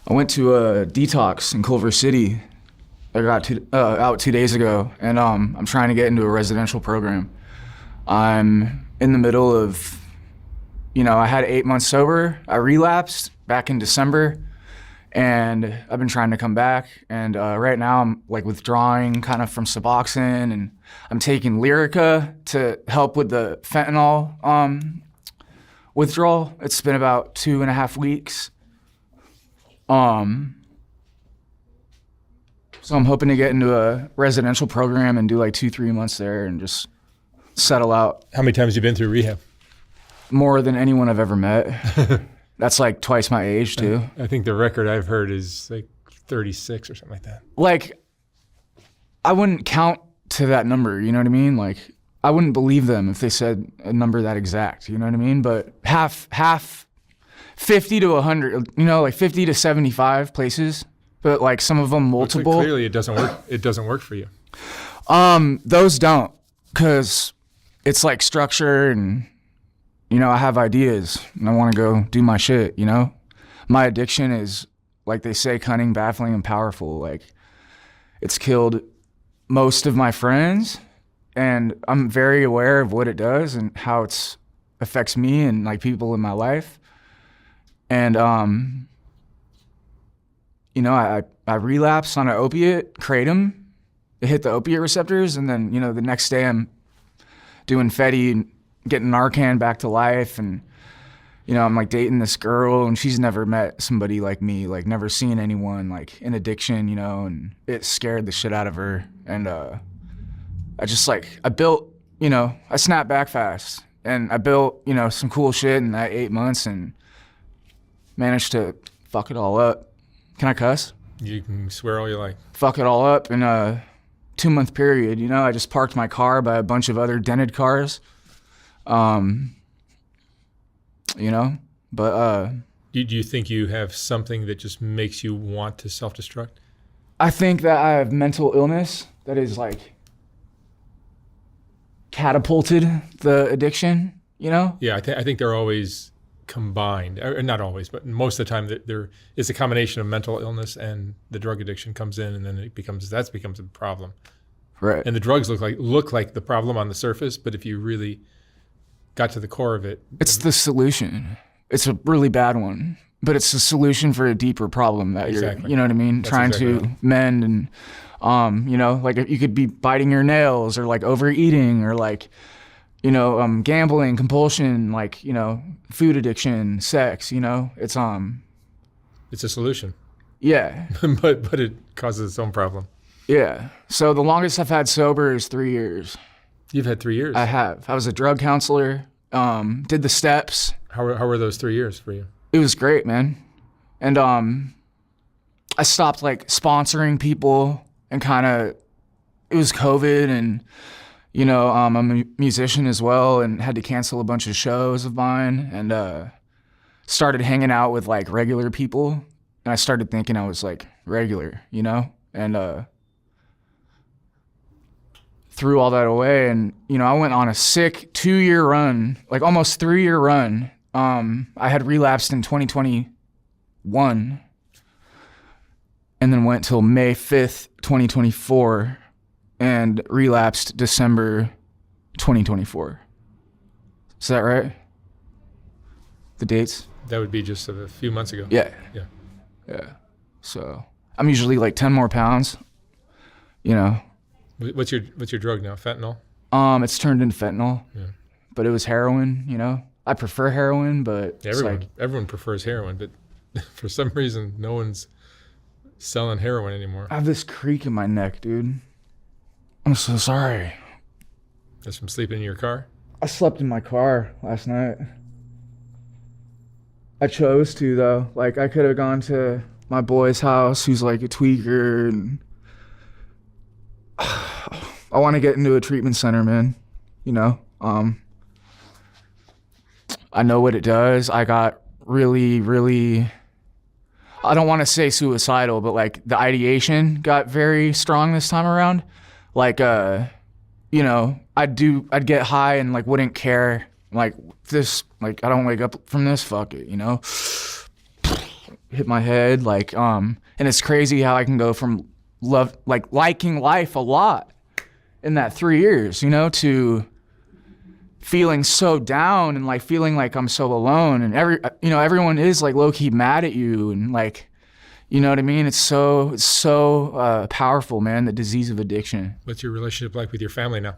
I went to a detox in Culver City. I got out 2 days ago, and I'm trying to get into a residential program. I'm in the middle of, I had 8 months sober. I relapsed back in December, and I've been trying to come back. And right now I'm like withdrawing kind of from Suboxone, and I'm taking Lyrica to help with the fentanyl withdrawal. It's been about 2.5 weeks. So I'm hoping to get into a residential program and do like 2-3 months there and just settle out. How many times have you been through rehab? More than anyone I've ever met. That's like twice my age too. I think the record I've heard is like 36 or something like that. Like, I wouldn't count to that number, you know what I mean? Like, I wouldn't believe them if they said a number that exact, you know what I mean? But half 50 to 100, like 50 to 75 places, but like some of them multiple. But clearly it doesn't work. It doesn't work for you. Those don't, because it's like structure and, I have ideas and I want to go do my shit, My addiction is, like they say, cunning, baffling, and powerful. Like, it's killed most of my friends, and I'm very aware of what it does and how it affects me and like people in my life. And, I relapsed on an opiate, kratom. It hit the opiate receptors, and then, the next day I'm doing Fetty and getting Narcan back to life. And, I'm like dating this girl, and she's never met somebody like me, like never seen anyone like in addiction, and it scared the shit out of her. And I built, I snapped back fast, and I built, some cool shit in that 8 months and managed to fuck it all up. Can I cuss? You can swear all you like. Fuck it all up in a 2-month period. I just parked my car by a bunch of other dented cars. But do you think you have something that just makes you want to self-destruct? I think that I have mental illness that is like catapulted the addiction, Yeah, I think they're always combined, or not always, but most of the time there is a combination of mental illness and the drug addiction comes in, and then that becomes a problem. Right. And the drugs look like the problem on the surface, but if you really got to the core of it, it's the solution. It's a really bad one, but it's the solution for a deeper problem that exactly. you're, you know what I mean, That's trying exactly to right. mend. And like you could be biting your nails, or like overeating, or like gambling, compulsion, like food addiction, sex. It's a solution. Yeah. but it causes its own problem. Yeah. So the longest I've had sober is 3 years. You've had 3 years. I have. I was a drug counselor. Did the steps. How were those 3 years for you? It was great, man. And I stopped like sponsoring people, and it was COVID, and I'm a musician as well, and had to cancel a bunch of shows of mine, and started hanging out with like regular people, and I started thinking I was like regular, and threw all that away. And I went on a sick 2-year run, like almost 3-year run. I had relapsed in 2021, and then went till May 5th, 2024, and relapsed December 2024. Is that right? The dates? That would be just a few months ago. Yeah. So I'm usually like 10 more pounds, What's your drug now? Fentanyl? It's turned into fentanyl. Yeah. But it was heroin, I prefer heroin, but everyone prefers heroin, but for some reason no one's selling heroin anymore. I have this creak in my neck, dude. I'm so sorry. That's from sleeping in your car? I slept in my car last night. I chose to, though. Like, I could have gone to my boy's house, who's like a tweaker, and I want to get into a treatment center, man. I know what it does. I got really, really, I don't want to say suicidal, but like the ideation got very strong this time around. Like, I'd get high and like wouldn't care. Like this, like I don't wake up from this, fuck it, hit my head. Like, and it's crazy how I can go from liking life a lot in that 3 years, you know, to feeling so down and like feeling like I'm so alone, and everyone is like low key mad at you, and like, you know what I mean? It's so powerful, man, the disease of addiction. What's your relationship like with your family now?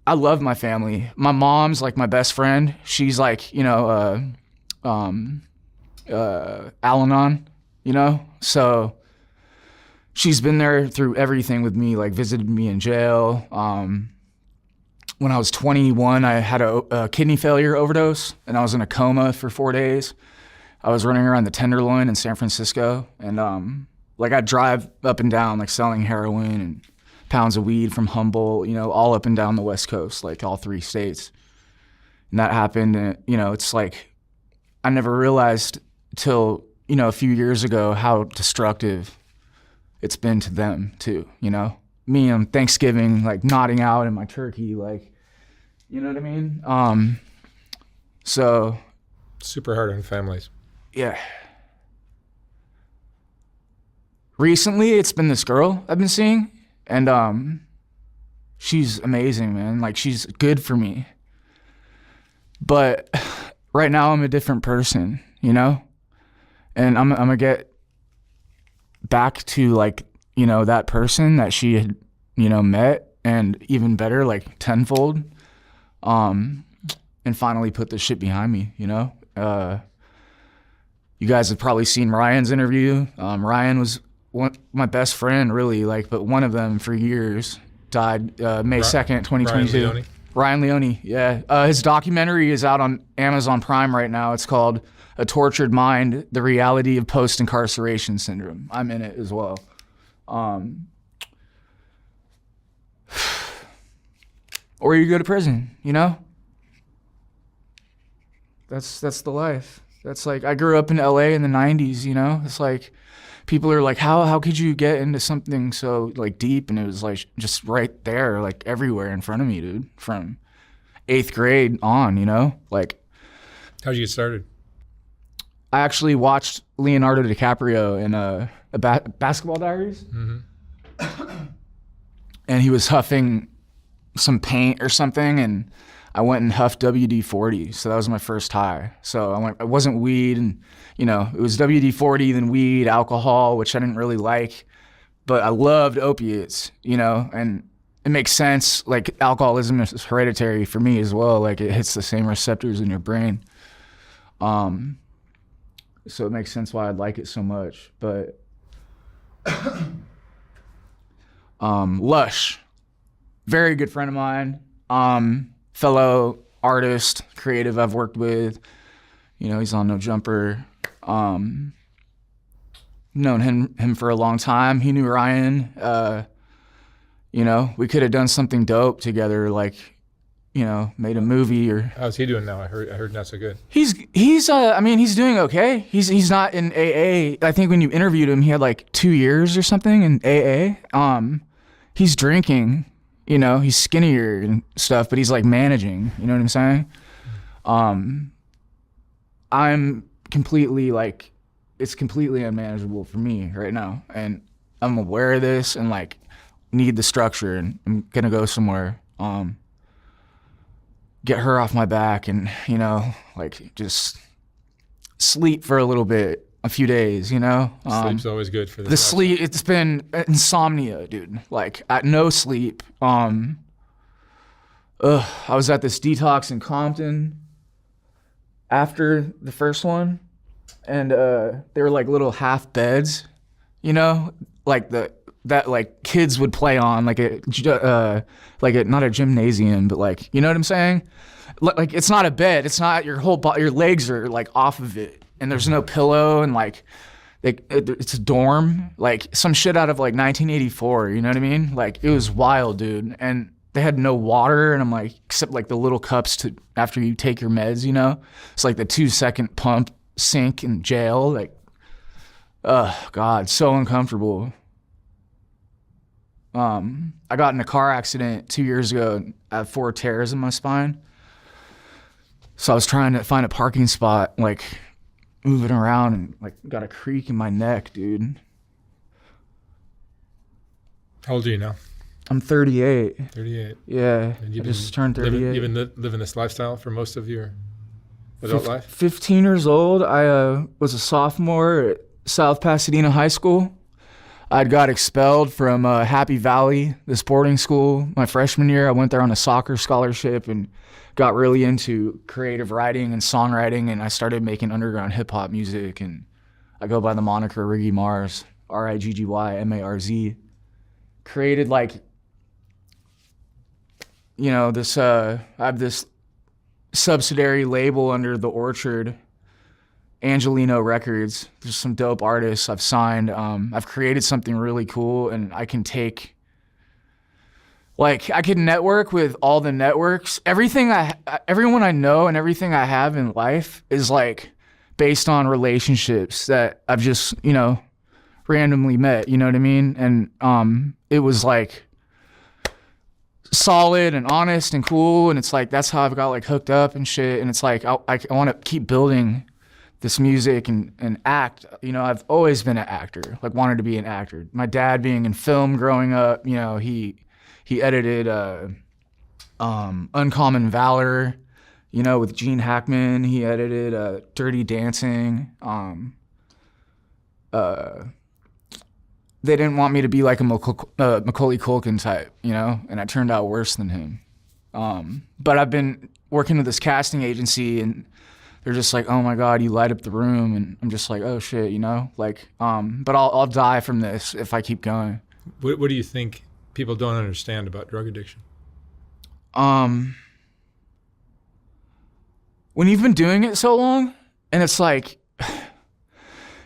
I love my family. My mom's like my best friend. She's like, Al-Anon, you know? So she's been there through everything with me, like visited me in jail. When I was 21, I had a kidney failure overdose, and I was in a coma for 4 days. I was running around the Tenderloin in San Francisco, and like I'd drive up and down, like selling heroin and pounds of weed from Humboldt, you know, all up and down the West Coast, like all 3 states. And that happened, and you know, it's like I never realized till, you know, a few years ago how destructive it's been to them too, you know? Me on Thanksgiving, like nodding out in my turkey, like, you know what I mean? So. Super hard on families. Yeah. Recently, it's been this girl I've been seeing, and she's amazing, man. Like, she's good for me. But right now, I'm a different person, you know? And I'm gonna get back to, like, you know, that person that she had, you know, met, and even better, like tenfold, and finally put this shit behind me, you know? You guys have probably seen Ryan's interview. Ryan was my best friend, really, like, but one of them for years died May 2nd, 2022. Ryan Leone, yeah. His documentary is out on Amazon Prime right now. It's called A Tortured Mind, The Reality of Post-Incarceration Syndrome. I'm in it as well. Or you go to prison, you know? That's the life. That's like, I grew up in LA in the 90s, you know? It's like, people are like, how could you get into something so like deep? And it was like just right there, like everywhere in front of me, dude, from 8th grade on, you know? Like, how'd you get started? I actually watched Leonardo DiCaprio in Basketball Diaries. Mm-hmm. And he was huffing some paint or something, and I went and huffed WD-40. So that was my first high. So it wasn't weed, and, you know, it was WD-40, then weed, alcohol, which I didn't really like, but I loved opiates, you know, and it makes sense. Like, alcoholism is hereditary for me as well. Like, it hits the same receptors in your brain. So it makes sense why I'd like it so much. But Lush, very good friend of mine, fellow artist, creative I've worked with. You know, he's on No Jumper. Known him for a long time. He knew Ryan. You know, we could have done something dope together, like, you know, made a movie or. How's he doing now? I heard not so good. He's I mean, he's doing okay. He's not in AA. I think when you interviewed him, he had like 2 years or something in AA. He's drinking, you know, he's skinnier and stuff, but he's like managing, you know what I'm saying? I'm completely like, it's completely unmanageable for me right now. And I'm aware of this and like need the structure, and I'm gonna go somewhere, get her off my back, and, you know, like just sleep for a little bit, a few days, you know? Sleep's always good for the sleep. It's been insomnia, dude. Like, no sleep. I was at this detox in Compton after the first one, and they were like little half beds, you know, like that like kids would play on, like not a gymnasium, but like, you know what I'm saying? Like, it's not a bed. It's not your whole body. Your legs are like off of it, and there's no pillow, and like, it's a dorm, like some shit out of like 1984. You know what I mean? Like, it was wild, dude. And they had no water, and I'm like, except like the little cups to after you take your meds, you know? It's like the 2-second pump sink in jail. Like, God, so uncomfortable. I got in a car accident 2 years ago, and I had 4 tears in my spine. So I was trying to find a parking spot, like, moving around and like got a creak in my neck, dude. How old are you now? I'm 38. 38. Yeah, And I just turned 38. You've been living this lifestyle for most of your adult life? 15 years old. I was a sophomore at South Pasadena High School. I'd got expelled from Happy Valley, this boarding school, my freshman year. I went there on a soccer scholarship and got really into creative writing and songwriting, and I started making underground hip-hop music, and I go by the moniker Riggy Marz, Riggymarz. Created like, you know, this, I have this subsidiary label under the Orchard, Angelino Records. There's some dope artists I've signed. I've created something really cool, and I can take, like, I can network with all the networks. Everyone I know and everything I have in life is like based on relationships that I've just, you know, randomly met, you know what I mean? And it was like solid and honest and cool, and it's like that's how I've got like hooked up and shit. And it's like I want to keep building this music and act. You know, I've always been an actor, like wanted to be an actor. My dad being in film growing up, you know, he edited Uncommon Valor, you know, with Gene Hackman. He edited Dirty Dancing. They didn't want me to be like a Macaulay Culkin type, you know, and I turned out worse than him. But I've been working with this casting agency, and they're just like, oh my God, you light up the room. And I'm just like, oh shit, you know, like, but I'll die from this if I keep going. What do you think people don't understand about drug addiction? When you've been doing it so long, and it's like,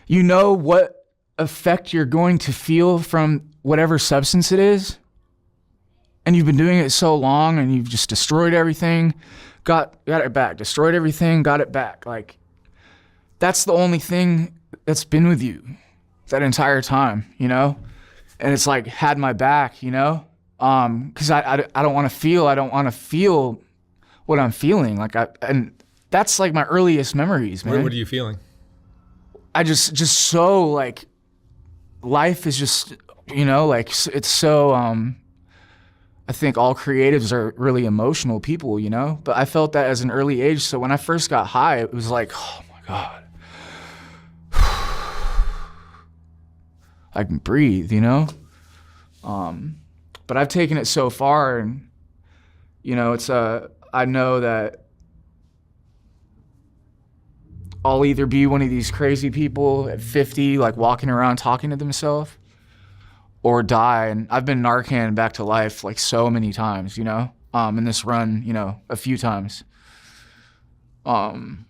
you know what effect you're going to feel from whatever substance it is, and you've been doing it so long, and you've just destroyed everything, got it back, destroyed everything, got it back. Like, that's the only thing that's been with you that entire time, you know? And it's like had my back, you know? Because I don't want to feel what I'm feeling. Like, and that's like my earliest memories, man. What are you feeling? I just so like, life is just, you know, like it's so, I think all creatives are really emotional people, you know? But I felt that as an early age. So when I first got high, it was like, oh my God. I can breathe, you know? But I've taken it so far, and, you know, it's, I know that I'll either be one of these crazy people at 50, like walking around talking to themselves, or die. And I've been Narcan back to life like so many times, you know, in this run, you know, a few times. And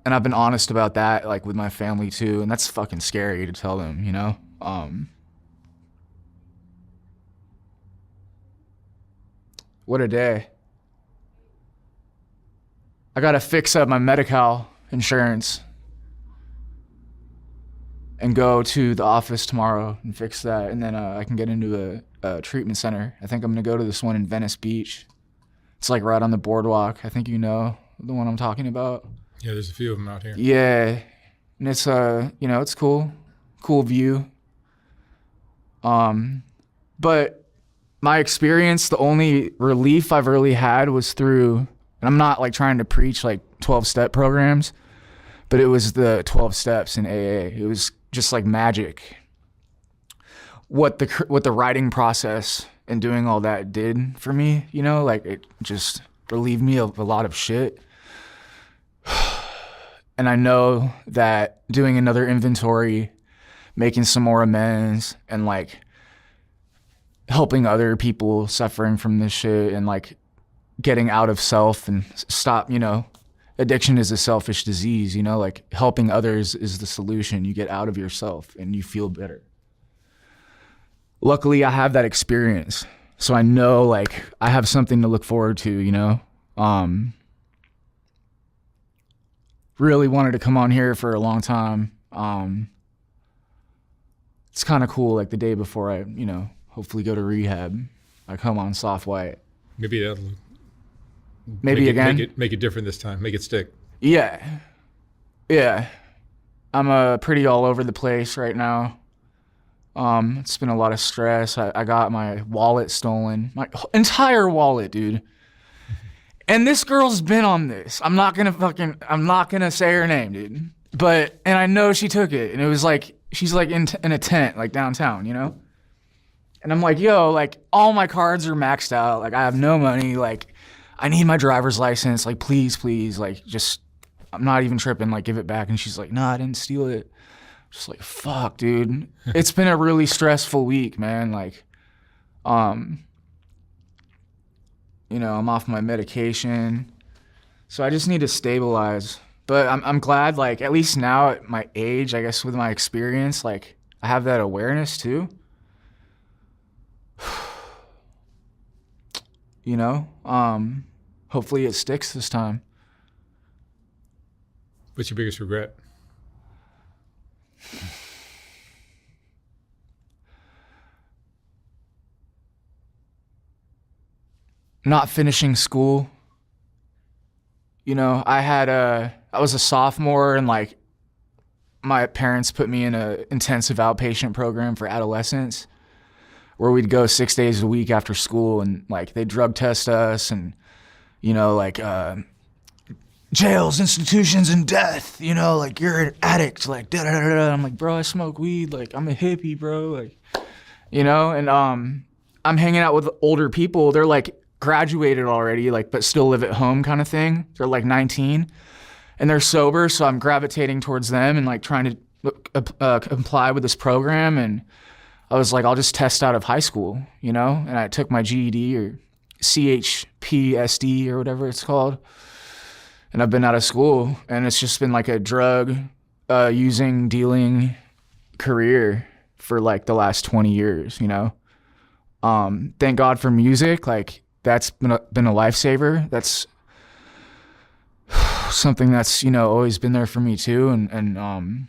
I've been honest about that, like with my family too. And that's fucking scary to tell them, you know? What a day. I gotta fix up my Medi-Cal insurance and go to the office tomorrow and fix that, and then I can get into a treatment center. I think I'm gonna go to this one in Venice Beach. It's like right on the boardwalk. I think you know the one I'm talking about. Yeah, there's a few of them out here. Yeah, and it's you know, it's cool view. But my experience, the only relief I've really had was through, and I'm not like trying to preach like 12-step programs, but it was the 12 steps in AA. It was just like magic. What the writing process and doing all that did for me, you know, like it just relieved me of a lot of shit. And I know that doing another inventory, making some more amends, and like helping other people suffering from this shit, and like getting out of self and stop, you know, addiction is a selfish disease, you know, like helping others is the solution. You get out of yourself and you feel better. Luckily, I have that experience. So I know like I have something to look forward to, you know? Really wanted to come on here for a long time. It's kind of cool, like the day before I, you know, hopefully go to rehab, I come on Soft White. Maybe that'll Maybe again. Make it different this time. Make it stick. Yeah. I'm pretty all over the place right now. It's been a lot of stress. I got my wallet stolen, my entire wallet, dude. And this girl's been on this. I'm not gonna say her name, dude. And I know she took it, and it was like, she's like in a tent, like downtown, you know? And I'm like, yo, like all my cards are maxed out. Like I have no money. Like I need my driver's license. Like please, like just, I'm not even tripping. Like give it back. And she's like, nah, I didn't steal it. Just like, fuck, dude. It's been a really stressful week, man. Like, you know, I'm off my medication. So I just need to stabilize. But I'm glad, like, at least now at my age, I guess with my experience, like, I have that awareness too. You know? Hopefully it sticks this time. What's your biggest regret? Not finishing school. You know, I was a sophomore, and like my parents put me in a intensive outpatient program for adolescents where we'd go 6 days a week after school, and like they drug test us, and you know, like jails, institutions, and death, you know, like you're an addict, like da da da da. I'm like, bro, I smoke weed, like I'm a hippie, bro, like, you know. And I'm hanging out with older people. They're like graduated already, like, but still live at home kind of thing. They're like 19 and they're sober, so I'm gravitating towards them and like trying to comply with this program. And I was like, I'll just test out of high school, you know. And I took my GED or CHPSD or whatever it's called. And I've been out of school, and it's just been like a drug using, dealing career for like the last 20 years, you know? Thank God for music. Like that's been a lifesaver. That's something that's, you know, always been there for me too. And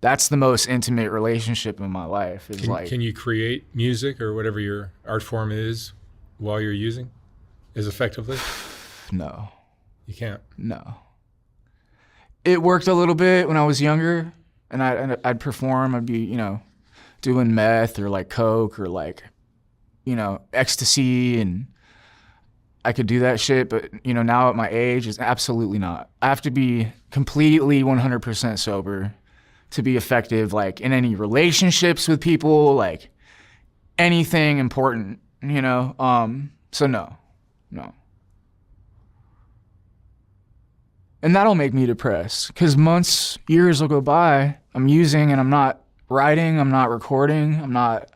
that's the most intimate relationship in my life is Can you create music or whatever your art form is while you're using? As effectively? No. You can't? No. It worked a little bit when I was younger, and I'd perform. I'd be, you know, doing meth or like coke or like, you know, ecstasy, and I could do that shit. But, you know, now at my age, it's absolutely not. I have to be completely 100% sober to be effective, like in any relationships with people, like anything important, you know? So no. And that'll make me depressed because months, years will go by. I'm using and I'm not writing, I'm not recording, I'm not,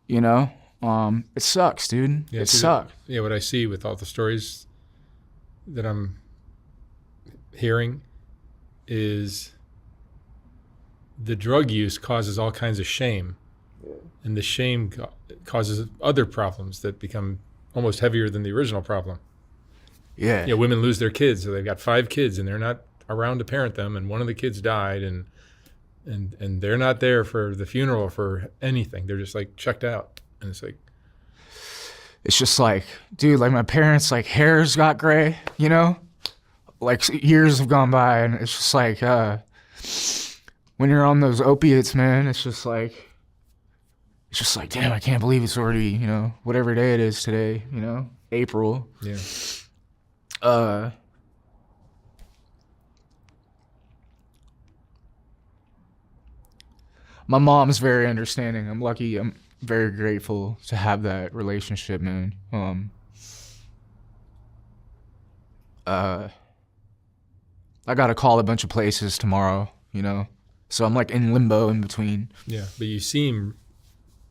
you know, it sucks, dude. Yeah, it sucks. Yeah, what I see with all the stories that I'm hearing is the drug use causes all kinds of shame. And the shame causes other problems that become almost heavier than the original problem. Yeah. You know, women lose their kids, so they've got 5 kids and they're not around to parent them, and one of the kids died, and they're not there for the funeral, for anything. They're just like checked out. And it's just like, dude, like my parents, like hair's got gray, you know? Like years have gone by, and it's just like, when you're on those opiates, man, it's just like, damn, I can't believe it's already, you know, whatever day it is today, you know, April. Yeah. My mom's very understanding. I'm lucky. I'm very grateful to have that relationship, man. I gotta call a bunch of places tomorrow, you know, so I'm like in limbo in between. Yeah, but you seem,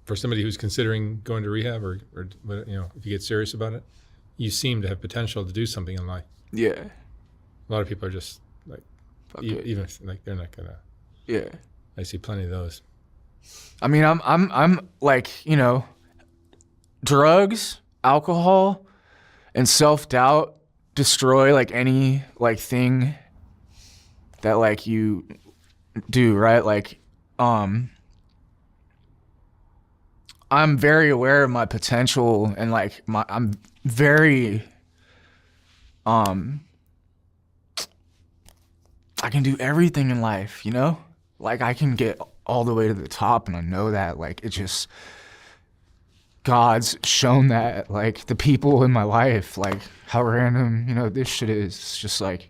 for somebody who's considering going to rehab or you know, if you get serious about it, you seem to have potential to do something in life. Yeah. A lot of people are just like, even if like they're not gonna. Yeah. I see plenty of those. I mean, I'm like, you know, drugs, alcohol, and self-doubt destroy like any like thing that like you do, right? Like, I'm very aware of my potential, and like I'm very I can do everything in life, you know? Like, I can get all the way to the top, and I know that. Like, it just, God's shown that. Like, the people in my life, like, how random, you know, this shit is. It's just like,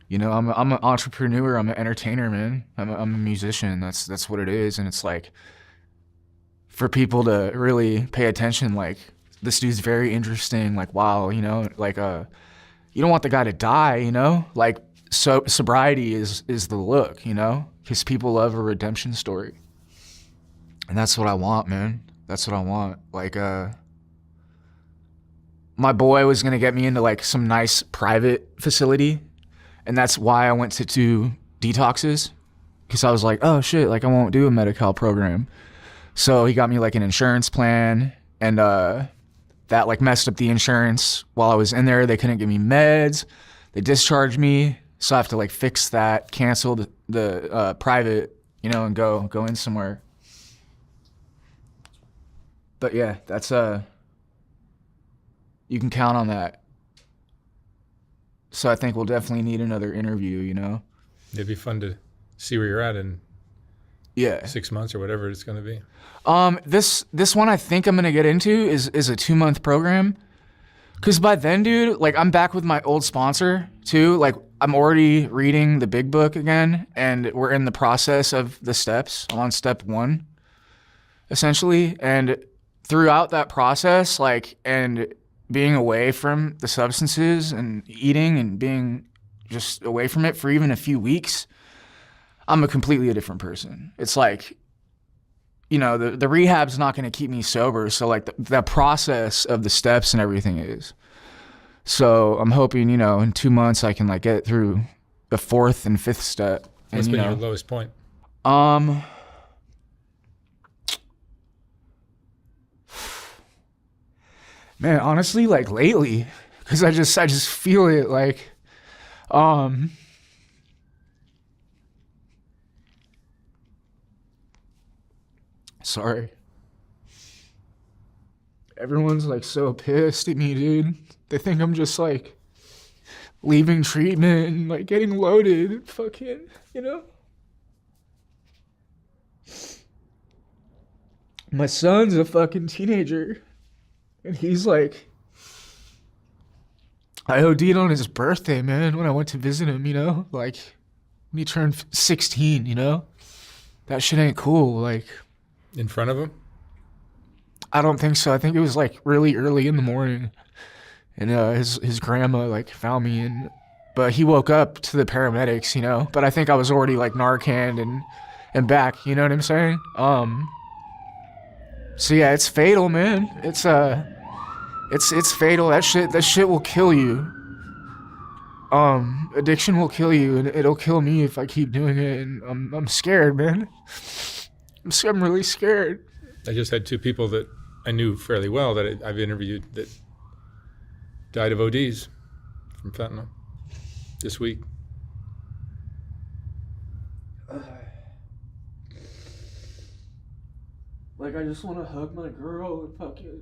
you know, I'm an entrepreneur. I'm an entertainer, man. I'm a musician. That's what it is. And it's like, for people to really pay attention, like, this dude's very interesting. Like, wow, you know, like, you don't want the guy to die, you know? Like, so sobriety is the look, you know? Because people love a redemption story. And that's what I want, man. That's what I want. Like, my boy was gonna get me into like some nice private facility, and that's why I went to 2 detoxes. Because I was like, oh shit, like I won't do a Medi-Cal program. So he got me like an insurance plan, and that like messed up the insurance. While I was in there, they couldn't give me meds. They discharged me, so I have to like fix that, cancel the private, you know, and go in somewhere. But yeah, that's you can count on that. So I think we'll definitely need another interview, you know? It'd be fun to see where you're at in 6 months or whatever it's going to be. This one I think I'm gonna get into is a 2-month program. Cause by then, dude, like I'm back with my old sponsor too. Like I'm already reading the big book again, and we're in the process of the steps. I'm on step 1, essentially. And throughout that process, like, and being away from the substances and eating and being just away from it for even a few weeks, I'm a completely different person. It's like, you know, the rehab's not going to keep me sober. So like the process of the steps and everything is. So I'm hoping, you know, in 2 months I can like get through the 4th and 5th step. What's and, been you know, your lowest point? Man, honestly, like lately, because I just feel it like, sorry. Everyone's like so pissed at me, dude. They think I'm just like leaving treatment and like getting loaded, fucking, you know? My son's a fucking teenager. And he's like, I OD'd on his birthday, man, when I went to visit him, you know? Like, when he turned 16, you know? That shit ain't cool, like. In front of him? I don't think so. I think it was like really early in the morning. And his grandma like found me, but he woke up to the paramedics, you know? But I think I was already like Narcaned and back, you know what I'm saying? So yeah, it's fatal, man. It's fatal. That shit will kill you. Addiction will kill you, and it'll kill me if I keep doing it. And I'm scared, man. I'm really scared. I just had 2 people that I knew fairly well that I've interviewed that died of ODs from fentanyl this week. Like, I just want to hug my girl and fucking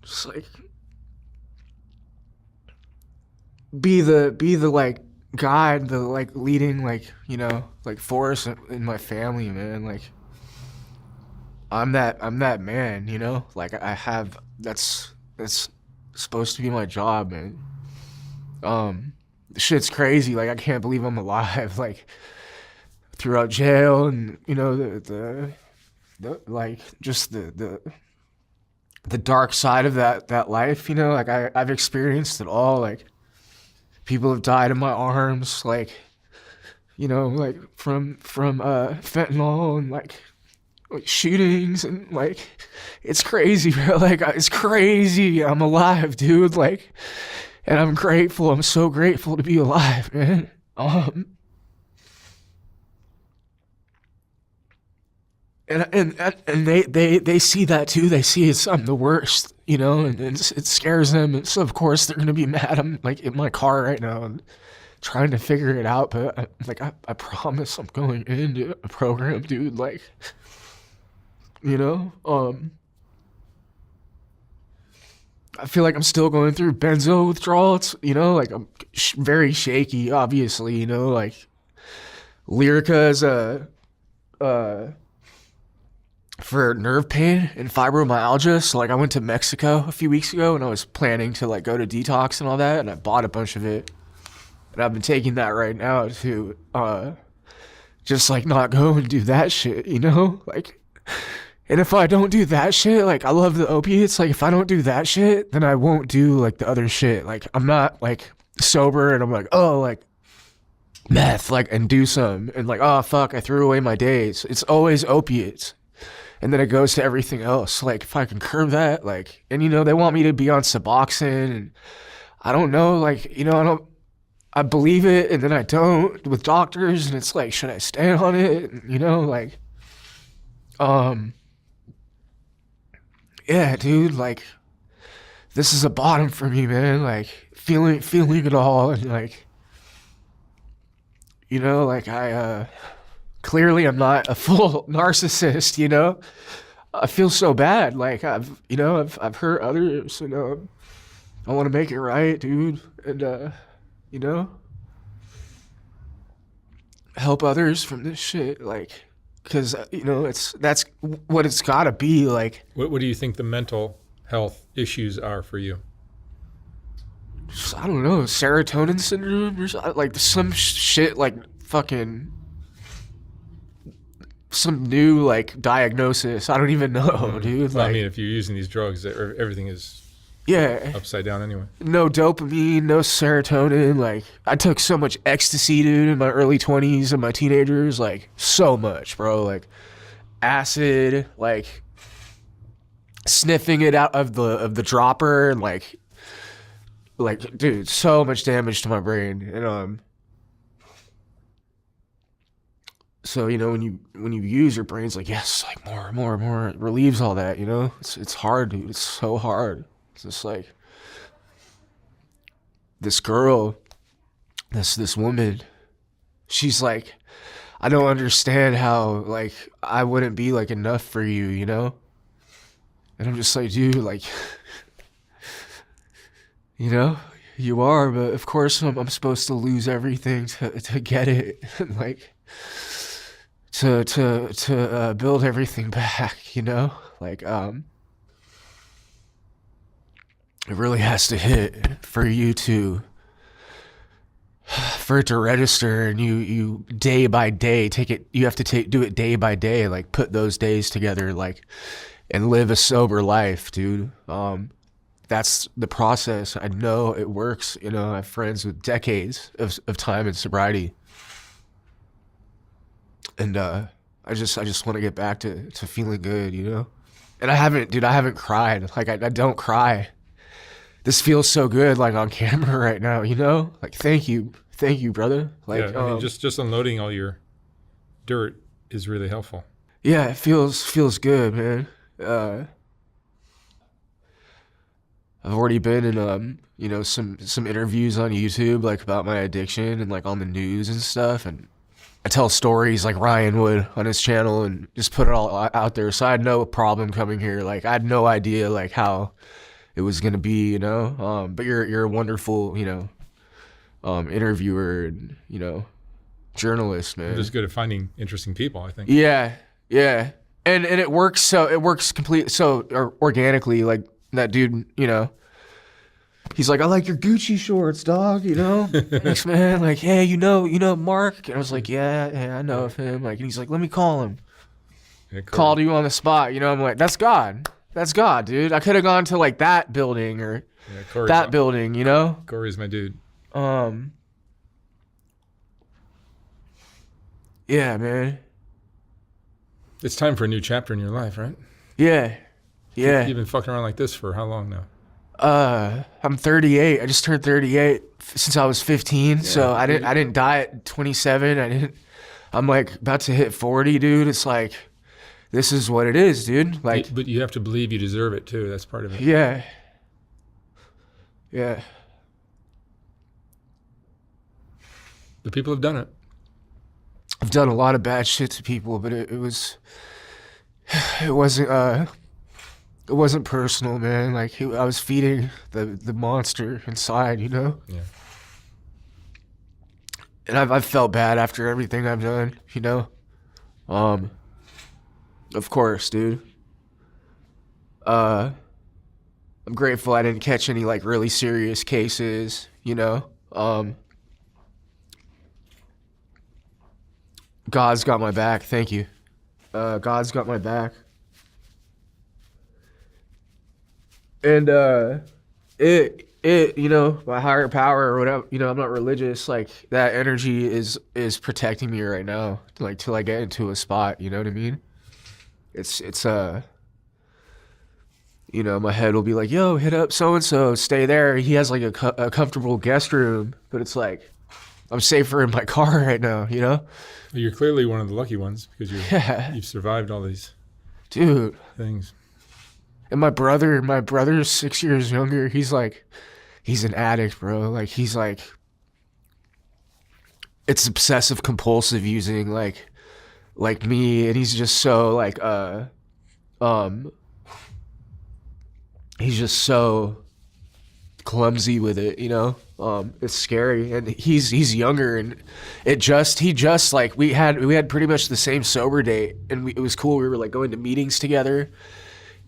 just like be the like guide, the like leading, like, you know, like force in my family, man. Like I'm that man, you know? Like I have that's supposed to be my job, man. Shit's crazy. Like I can't believe I'm alive. Like throughout jail, and you know the like just the dark side of that life, you know, like I've experienced it all. Like people have died in my arms, like, you know, like from fentanyl and like shootings, and like it's crazy, bro. Like it's crazy. I'm alive, dude. Like, and I'm grateful. I'm so grateful to be alive, man. And they see that too. They see I'm the worst, you know, and it scares them. And so of course they're gonna be mad. I'm like in my car right now and trying to figure it out. But I promise I'm going into a program, dude. Like, you know, I feel like I'm still going through benzo withdrawal. It's, you know, like I'm very shaky, obviously, you know, like Lyrica is for nerve pain and fibromyalgia. So like I went to Mexico a few weeks ago and I was planning to like go to detox and all that, and I bought a bunch of it. And I've been taking that right now to just like not go and do that shit, you know? Like, and if I don't do that shit, like I love the opiates, like if I don't do that shit, then I won't do like the other shit. Like I'm not like sober and I'm like, oh, like meth, like, and do some, and like, oh fuck, I threw away my days. It's always opiates. And then it goes to everything else. Like if I can curb that, like, and you know, they want me to be on Suboxone, and I don't know, like, you know, I believe it and then I don't with doctors, and it's like, should I stay on it? You know, like, yeah, dude, like, this is a bottom for me, man. Like, feeling it all, and like, you know, like clearly I'm not a full narcissist, you know? I feel so bad. Like, I've hurt others, and I want to make it right, dude, and you know, help others from this shit, like, because you know, that's what it's gotta be. Like, What do you think the mental health issues are for you? I don't know, serotonin syndrome or like some shit, like fucking some new like diagnosis. I don't even know, dude. Well, Like, I mean, if you're using these drugs, everything is yeah, upside down anyway. no dopamine, no serotonin. Like, I took so much ecstasy, dude, in my early 20s and my teenagers. Like, so much, bro. Like, acid, like sniffing it out of the dropper, and like, dude, so much damage to my brain. And so, you know, when you use, your brain's like, yes, like more, it relieves all that, you know? It's hard, dude. It's so hard. It's just like this girl, this woman, she's like, I don't understand how, like, I wouldn't be like enough for you, you know? And I'm just like, dude, like, you know, you are, but of course I'm supposed to lose everything to get it. Like, to build everything back, you know? Like, it really has to hit for you to, for it to register, and you day by day you have to do it day by day, like put those days together, like, and live a sober life, dude. That's the process. I know it works. You know, I have friends with decades of time in sobriety. And I just want to get back to feeling good, you know? And I haven't cried. Like, I don't cry. This feels so good, like, on camera right now, you know? Like, thank you, brother. Like, yeah, I mean, just unloading all your dirt is really helpful. Yeah, it feels good, man. I've already been in you know, some interviews on YouTube, like, about my addiction, and like on the news and stuff, and I tell stories like Ryan would on his channel and just put it all out there. So I had no problem coming here. Like, I had no idea like how it was gonna be, you know. But you're a wonderful, you know, interviewer and, you know, journalist, man. You're just good at finding interesting people, I think. Yeah, yeah, and it works. So it works completely organically. Like, that dude, you know, he's like, I like your Gucci shorts, dog, you know? Thanks, man. Like, hey, you know Mark? And I was like, yeah, I know of him. Like, and he's like, let me call him. Yeah, Called you on the spot, you know? I'm like, that's God, dude. I could have gone to like that building or that building, you know? Corey's my dude. Yeah, man. It's time for a new chapter in your life, right? Yeah. You've been fucking around like this for how long now? I'm 38. I just turned 38 since I was 15. Yeah, so I didn't die at 27. I'm like about to hit 40, dude. It's like, this is what it is, dude. Like, but you have to believe you deserve it too. That's part of it. Yeah. But people have done it. I've done a lot of bad shit to people, but it wasn't it wasn't personal, man. Like I was feeding the monster inside, you know. Yeah. And I've felt bad after everything I've done, you know. Of course, dude. I'm grateful I didn't catch any like really serious cases, you know. God's got my back. Thank you. God's got my back. And it you know, my higher power or whatever, you know, I'm not religious, like that energy is protecting me right now, like till I get into a spot, you know what I mean? It's you know, my head will be like, yo, hit up so and so, stay there. He has like a comfortable guest room, but it's like I'm safer in my car right now, you know? Well, you're clearly one of the lucky ones because you've survived all these Dude. things. And my brother's 6 years younger. He's an addict, bro. Like he's like, it's obsessive compulsive using like me, and he's just so like he's just so clumsy with it, you know. It's scary, and he's younger, and he just like we had pretty much the same sober date, and it was cool. We were like going to meetings together.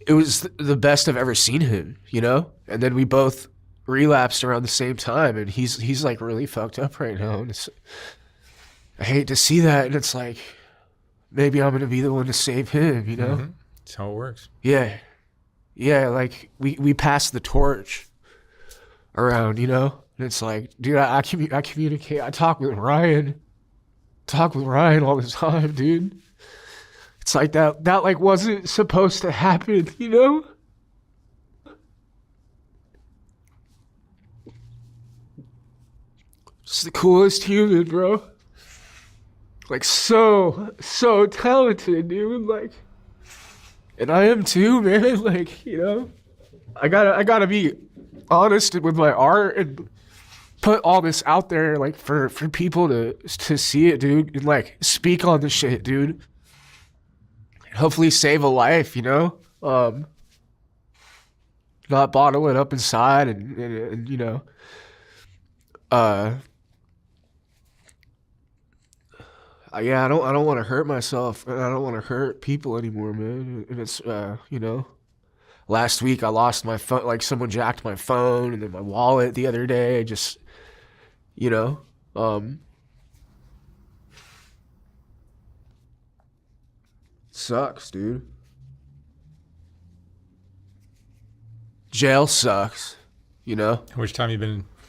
It was the best I've ever seen him, you know? And then we both relapsed around the same time, and he's like really fucked up right now. And I hate to see that, and it's like, maybe I'm going to be the one to save him, you know? Mm-hmm. That's how it works. Yeah. Yeah, like we passed the torch around, you know? And it's like, dude, I communicate. I talk with Ryan all the time, dude. It's like that like wasn't supposed to happen, you know? Just the coolest human, bro. Like so talented, dude. Like, and I am too, man. Like, you know, I gotta be honest with my art and put all this out there, like for people to see it, dude, and like speak on the shit, dude. Hopefully save a life, you know? Not bottle it up inside and you know, yeah, I don't want to hurt myself, and I don't want to hurt people anymore, man. And it's, you know, last week I lost my phone, like someone jacked my phone, and then my wallet the other day, just, you know, sucks, dude. Jail sucks, you know? How much time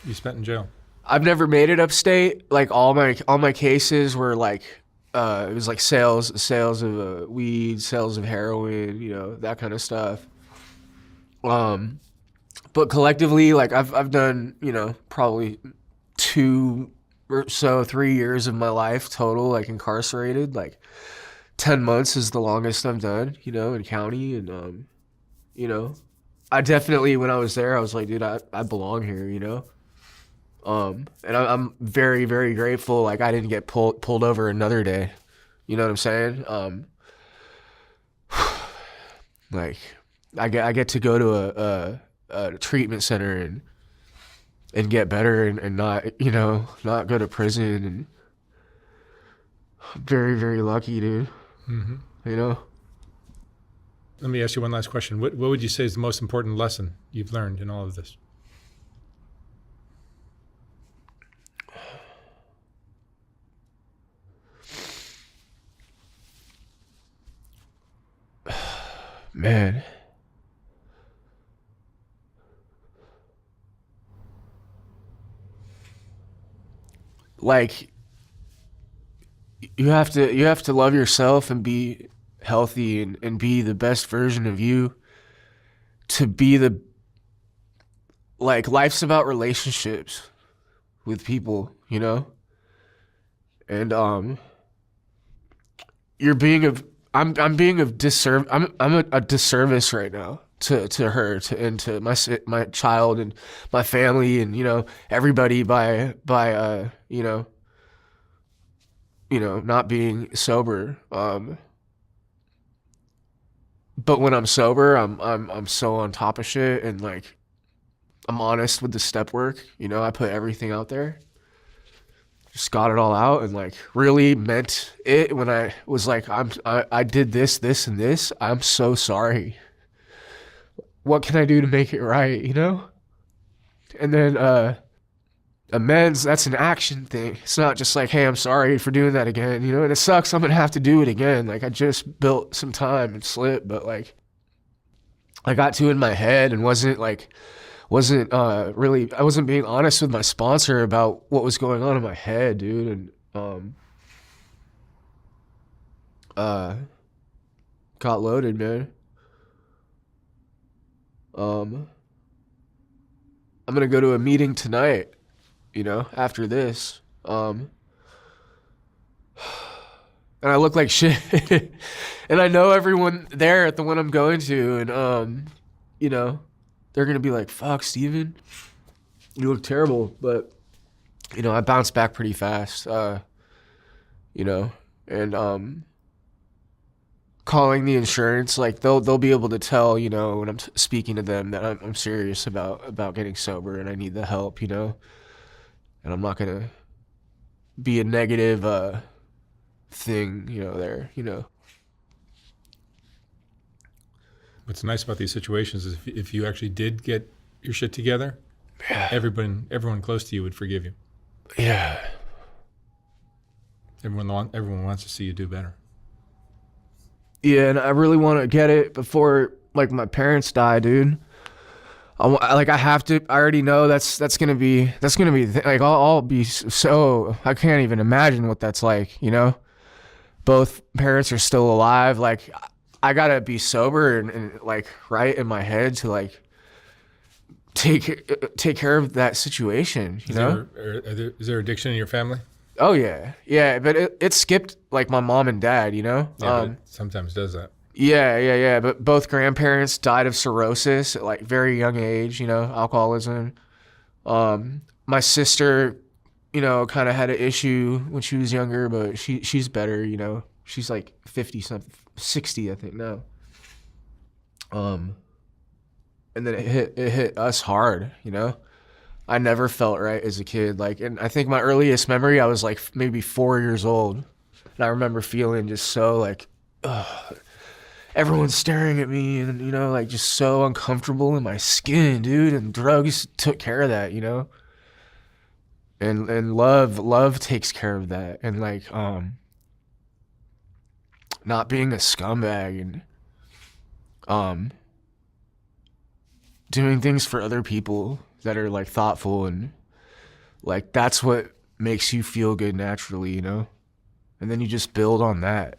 you spent in jail? I've never made it upstate. Like all my cases were like, it was like sales of weed, sales of heroin, you know, that kind of stuff. But collectively, like I've done, you know, probably 2 or so 3 years of my life total, like incarcerated. Like 10 months is the longest I've done, you know, in county. And, you know, I definitely, when I was there, I was like, dude, I belong here, you know? And I'm very, very grateful. Like I didn't get pulled over another day. You know what I'm saying? Like I get to go to a treatment center and get better and not, you know, not go to prison. And I'm very, very lucky, dude. Mm-hmm. You know? Let me ask you one last question. What would you say is the most important lesson you've learned in all of this? Man. Like you have to love yourself and be healthy and be the best version of you, to be the, like, life's about relationships with people, you know? And you're being of I'm being of disservice. I'm a disservice right now to her, and to my child and my family, and you know, everybody by you know, not being sober. but when I'm sober, I'm so on top of shit, and like I'm honest with the step work. You know, I put everything out there. Just got it all out and like really meant it when I was like, I did this, this, and this. I'm so sorry. What can I do to make it right, you know? And then amends, that's an action thing. It's not just like, hey, I'm sorry for doing that again, you know? And it sucks, I'm gonna have to do it again. Like I just built some time and slipped, but like I got too in my head and wasn't really, I wasn't being honest with my sponsor about what was going on in my head, dude. And got loaded, man. I'm gonna go to a meeting tonight, you know, after this. And I look like shit. And I know everyone there at the one I'm going to, and you know, they're gonna be like, fuck, Steven, you look terrible. But, you know, I bounced back pretty fast, you know, and calling the insurance, like they'll be able to tell, you know, when I'm speaking to them that I'm serious about getting sober and I need the help, you know, and I'm not gonna be a negative thing, you know, there, you know. What's nice about these situations is if you actually did get your shit together, Yeah. everyone close to you would forgive you. Yeah. Everyone wants to see you do better. Yeah, and I really want to get it before like my parents die, dude. I have to. I already know that's gonna be like I'll be so, I can't even imagine what that's like, you know. Both parents are still alive. Like I gotta be sober and like right in my head to like take care of that situation, you know. Is there addiction in your family? Oh yeah, but it skipped like my mom and dad, you know. Yeah, but it sometimes does that. Yeah. But both grandparents died of cirrhosis at like very young age, you know, alcoholism. My sister, you know, kind of had an issue when she was younger, but she's better, you know. She's like 50 something, 60, I think now. And then it hit us hard, you know. I never felt right as a kid. Like, and I think my earliest memory, I was like maybe 4 years old. And I remember feeling just so like, ugh, everyone's staring at me and, you know, like just so uncomfortable in my skin, dude. And drugs took care of that, you know. And love takes care of that. And like, not being a scumbag and, doing things for other people that are like thoughtful and like that's what makes you feel good naturally, you know? And then you just build on that.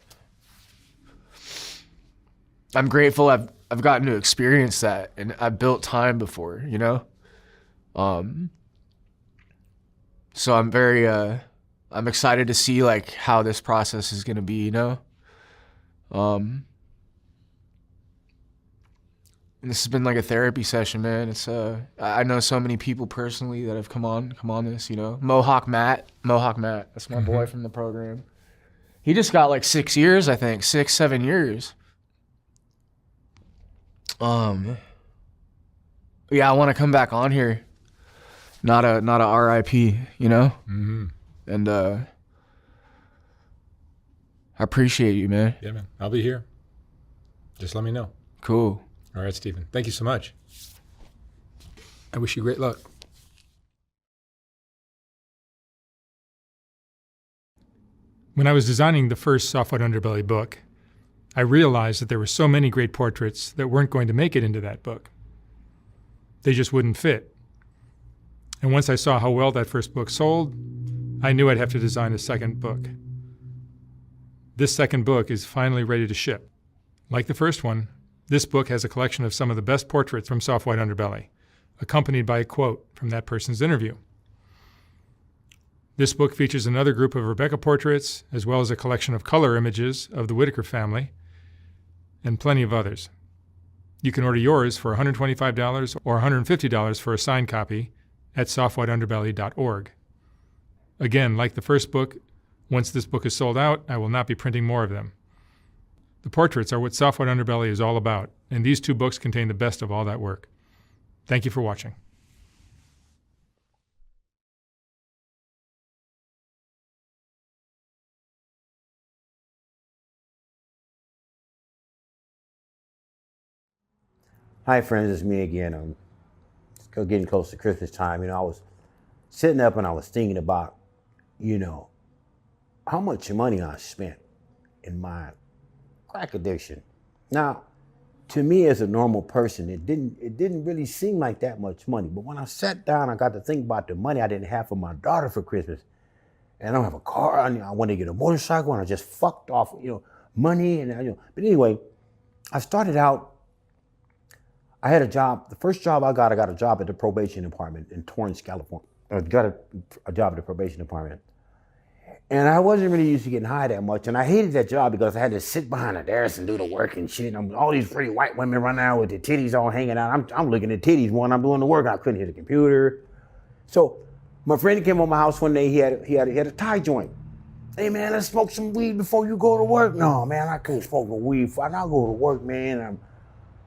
I'm grateful I've gotten to experience that and I've built time before, you know? So I'm very I'm excited to see like how this process is gonna be, you know? And this has been like a therapy session, man. It's I know so many people personally that have come on this, you know. Mohawk Matt, that's my boy from the program. He just got like 6 years, I think, 6-7 years. Yeah, I want to come back on here. Not a RIP, you know. Mm-hmm. And I appreciate you, man. Yeah, man. I'll be here. Just let me know. Cool. All right, Stephen. Thank you so much. I wish you great luck. When I was designing the first Soft White Underbelly book, I realized that there were so many great portraits that weren't going to make it into that book. They just wouldn't fit. And once I saw how well that first book sold, I knew I'd have to design a second book. This second book is finally ready to ship. Like the first one, this book has a collection of some of the best portraits from Soft White Underbelly, accompanied by a quote from that person's interview. This book features another group of Rebecca portraits, as well as a collection of color images of the Whitaker family, and plenty of others. You can order yours for $125 or $150 for a signed copy at softwhiteunderbelly.org. Again, like the first book, once this book is sold out, I will not be printing more of them. The portraits are what Soft White Underbelly is all about, and these 2 books contain the best of all that work. Thank you for watching. Hi friends, it's me again. It's getting close to Christmas time. I was sitting up and I was thinking about, how much money I spent in my crack addiction. Now, to me as a normal person, it didn't really seem like that much money. But when I sat down, I got to think about the money I didn't have for my daughter for Christmas. And I don't have a car. I want to get a motorcycle, and I just fucked off, money. But anyway, I started out. I had a job. The first job I got a job at the probation department in Torrance, California. I got a job at the probation department. And I wasn't really used to getting high that much. And I hated that job because I had to sit behind a desk and do the work and shit. And all these pretty white women running out with their titties all hanging out. I'm looking at titties when I'm doing the work. I couldn't hit the computer. So my friend came over my house one day. He had a tie joint. Hey man, let's smoke some weed before you go to work. No man, I can't smoke no weed before I go to work, man.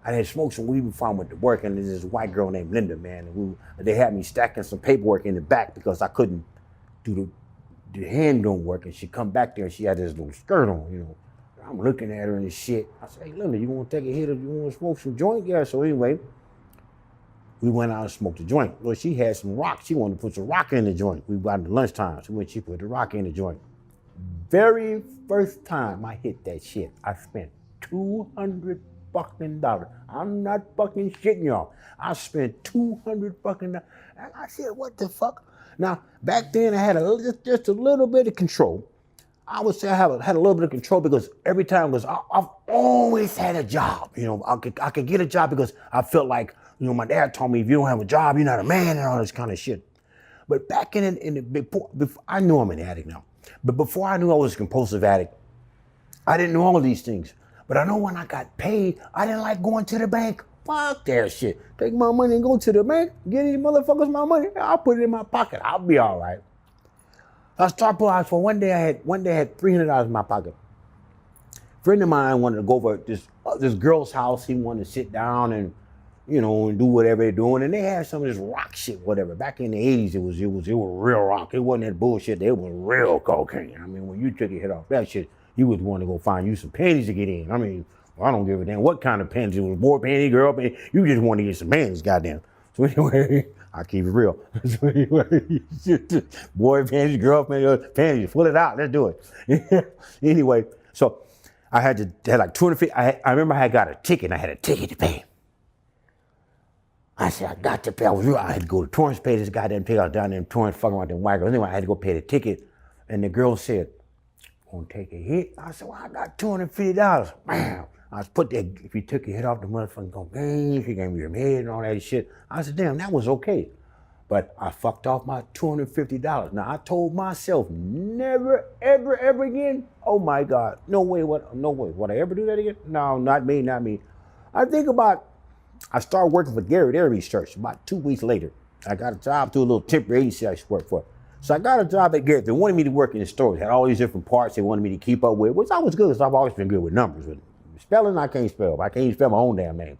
I had smoked some weed before I went to work, and there's this white girl named Linda, man. And they had me stacking some paperwork in the back because I couldn't do the handgun work. And she come back there and she had this little skirt on, I'm looking at her and shit. I said, hey, Linda, you want to take a hit or you want to smoke some joint? Yeah, so anyway, we went out and smoked a joint. Well, she had some rock. She wanted to put some rock in the joint. We got to lunchtime, so she put the rock in the joint. Very first time I hit that shit, I spent $200 fucking dollars. I'm not fucking shitting y'all. I spent $200 fucking dollars. And I said, what the fuck? Now, back then I had just a little bit of control. I would say I had a little bit of control because every time I've always had a job. I could get a job because I felt like, my dad told me if you don't have a job, you're not a man and all this kind of shit. But back before I knew I'm an addict now. But before I knew I was a compulsive addict, I didn't know all of these things. But I know when I got paid, I didn't like going to the bank. Fuck that shit. Take my money and go to the bank, get these motherfuckers my money. I'll put it in my pocket. I'll be all right. I start pulling out for one day I had $300 in my pocket. A friend of mine wanted to go over this girl's house. He wanted to sit down and, and do whatever they're doing. And they had some of this rock shit, whatever. Back in the 80s, it was real rock. It wasn't that bullshit. It was real cocaine. I mean, when you took your head off that shit, you would want to go find you some panties to get in. I mean, I don't give a damn what kind of panties. It was boy panty, girl panty. You just want to get some panties, goddamn. So anyway, I keep it real. So anyway, boy panties, girl panties, pull it out. Let's do it. Anyway, so I had like 250. I remember I got a ticket. I had a ticket to pay. I said, I got to pay. I had to go to Torrance, pay this goddamn ticket. I was down there in Torrance fucking around them white girls. Anyway, I had to go pay the ticket. And the girl said, want to take a hit? I said, well, I got $250. Bam. I was put that, if you took your hit off the motherfucking cocaine, she gave me your head and all that shit. I said, damn, that was okay. But I fucked off my $250. Now, I told myself, never, ever, ever again. Oh my God, no way, no way. Would I ever do that again? No, not me, not me. I started working for Garrett Airby's church about 2 weeks later. I got a job through a little temporary agency I used to work for. So I got a job at Garrett. They wanted me to work in the store. They had all these different parts they wanted me to keep up with, which I was good because I've always been good with numbers. With spelling, I can't spell. I can't even spell my own damn name.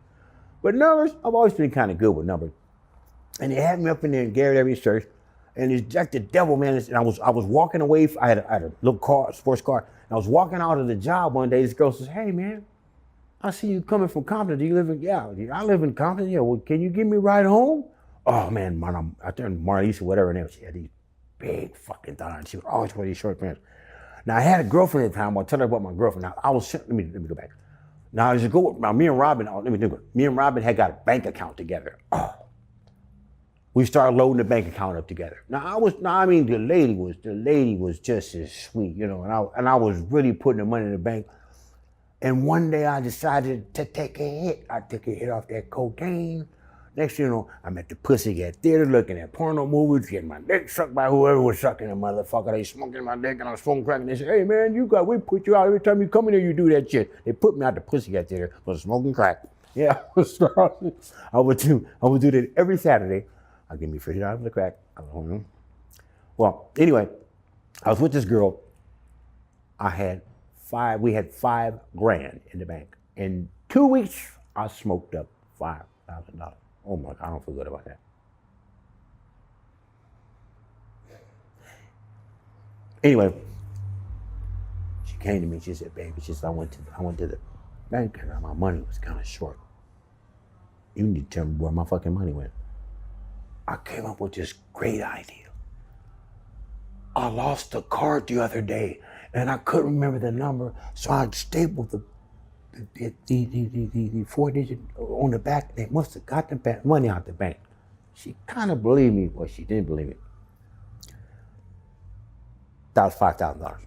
But numbers, I've always been kind of good with numbers. And they had me up in there in Garrett Airby's church. And it's like the devil, man. And I was walking away. I had a little car, a sports car. And I was walking out of the job one day. This girl says, hey, man, I see you coming from Compton. Do you live in, yeah, I live in Compton. Yeah, well, can you give me a ride home? Oh, man, I turned Marlise or whatever. And she had these big fucking thighs. She would always wear these short pants. Now, I had a girlfriend at the time. I'll tell her about my girlfriend. Now, let me go back. Now, as you go, me and Robin had got a bank account together. Oh. We started loading the bank account up together. The lady was just as sweet, and I was really putting the money in the bank. And one day I decided to take a hit. I took a hit off that cocaine. Next thing you know, I'm at the Pussycat Theater looking at porno movies, getting my dick sucked by whoever was sucking the motherfucker. They smoking my dick and I was smoking crack. And they said, hey man, we put you out every time you come in here, you do that shit. They put me out the Pussycat Theater for smoking crack. Yeah, I would do that every Saturday. I'll give me $50 for the crack. Well, anyway, I was with this girl. I had We had $5,000 in the bank. In 2 weeks, I smoked up $5,000. Oh my God, I don't feel good about that. Anyway, she came to me. She said, "Baby," she said, I went to the bank and my money was kind of short. You need to tell me where my fucking money went. I came up with this great idea. I lost the card the other day and I couldn't remember the number, so I stapled the 4-digit on the back. They must have got the money out the bank. She kind of believed me, but she didn't believe me. That was $5,000.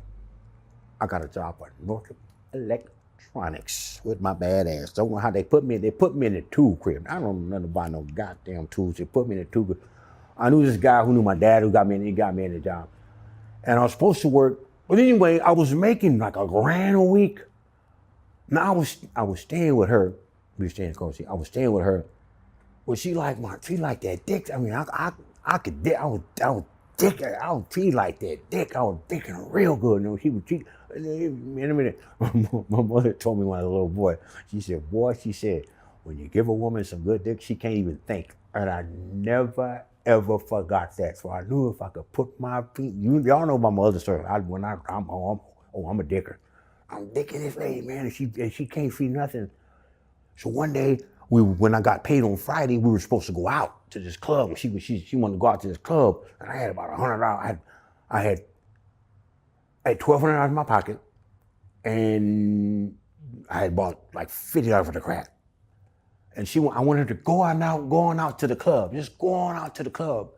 I got a job at North Electronics with my bad ass. Don't know how they put me in the tool crib. I don't know nothing about no goddamn tools. They put me in the tool crib. I knew this guy who knew my dad who got me in. He got me in the job. And I was supposed to work. But anyway, I was making like $1,000 a week. Now I was staying with her. We were staying in Cozy. I was staying with her. Well, she liked that dick. I mean, I was she like that dick. I was dicking real good. You know, she in a minute, my mother told me when I was a little boy, she said, "Boy," she said, "when you give a woman some good dick, she can't even think." And I never, ever forgot that. So I knew if I could put my feet, y'all know about my other story. I'm a dicker. I'm dicking this lady, man, and she can't feel nothing. So one day, when I got paid on Friday, we were supposed to go out to this club. She wanted to go out to this club, and I had about $100. I had $1,200 in my pocket, and I had bought like $50 for the crack. And I wanted her to going out to the club, just going out to the club.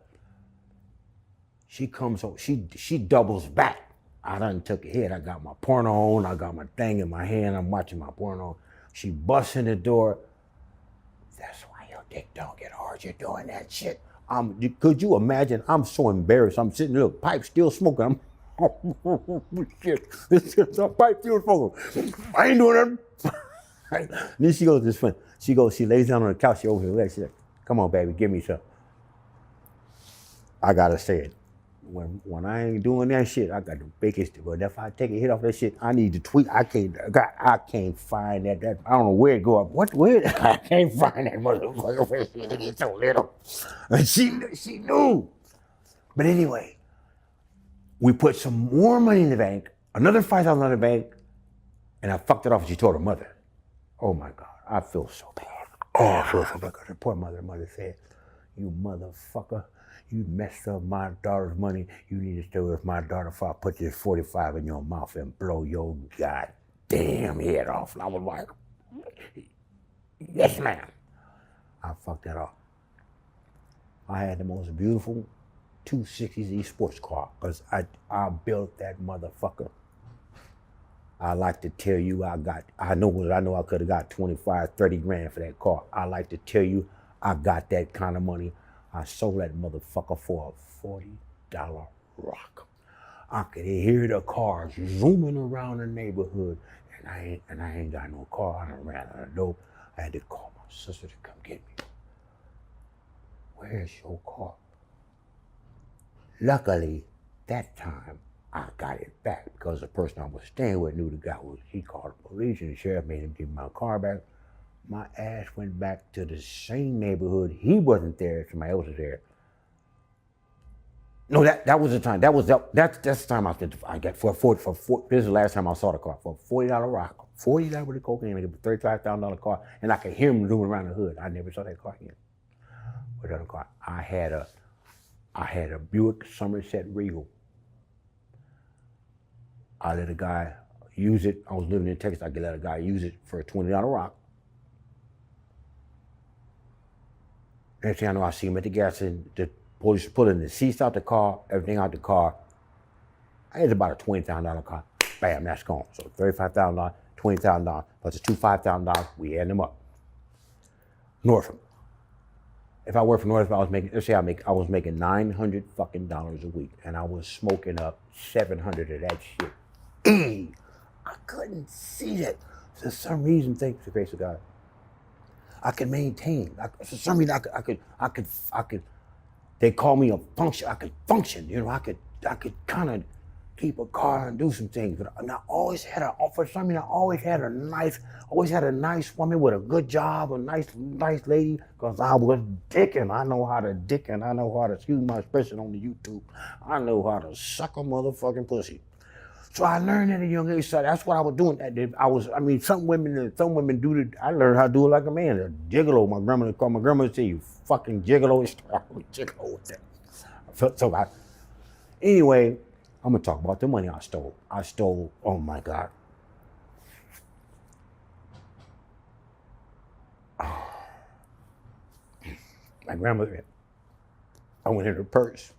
She comes home, she doubles back. I done took a hit. I got my porno on, I got my thing in my hand, I'm watching my porno. She busts in the door. "That's why your dick don't get hard, you're doing that shit." Could you imagine? I'm so embarrassed. I'm sitting there, pipe still smoking. Shit, this is a pipe still smoking. I ain't doing nothing. Then she goes, this fun. She lays down on the couch, she opens her legs, she's like, "Come on, baby, give me some." I gotta say it. When I ain't doing that shit, I got the biggest. But if I take a hit off that shit, I need to tweet. I can't find that. I don't know where it go up. Where? I can't find that motherfucker. It's so little. And she knew. But anyway, we put some more money in the bank, another $5,000 in the bank, and I fucked it off. And she told her mother. Oh my God, I feel so bad. Oh, I feel so bad. Her poor mother. Mother said, "You motherfucker. You messed up my daughter's money. You need to stay with my daughter before I put this 45 in your mouth and blow your goddamn head off." And I was like, "Yes, ma'am." I fucked that off. I had the most beautiful 260Z sports car because I built that motherfucker. I like to tell you I know I could have got 25, 30 grand for that car. I like to tell you I got that kind of money. I sold that motherfucker for a $40 rock. I could hear the cars zooming around the neighborhood, and I ain't got no car. I done ran out of dope. I had to call my sister to come get me. "Where's your car?" Luckily, that time I got it back because the person I was staying with knew the guy he called the police and the sheriff made him give me my car back. My ass went back to the same neighborhood. He wasn't there. Somebody else was there. No, that was the time. That's the time I got for this is the last time I saw the car for a $40 rock, $40 with the cocaine, like a $35,000 car, and I could hear him doing around the hood. I never saw that car again. What other car? I had a Buick Somerset Regal. I let a guy use it. I was living in Texas. I could let a guy use it for a $20 rock. Next thing I know, I see him at the gas station. The police pulling the seats out the car, everything out the car. I had about a $20,000 car. Bam, that's gone. So $35,000, $20,000, plus the two $5,000, we add them up. Norfolk. If I worked for Norfolk, I was making $900 fucking dollars a week, and I was smoking up 700 of that shit. I couldn't see that. For some reason, thanks to the grace of God, I could maintain. For some reason, I could. They call me a function. I could function. You know, I could kind of keep a car and do some things. But I always had for some reason, I always had a nice woman with a good job, a nice lady, because I was dicking. I know how to dick, and I know how to, excuse my expression on the YouTube, I know how to suck a motherfucking pussy. So I learned at a young age, so that's what I was doing. Some women do it. I learned how to do it like a man. A gigolo. My grandma would say, you fucking gigolo. I was gigolo with that. Anyway, I'm gonna talk about the money I stole. Oh my God. My grandmother, I went in her purse.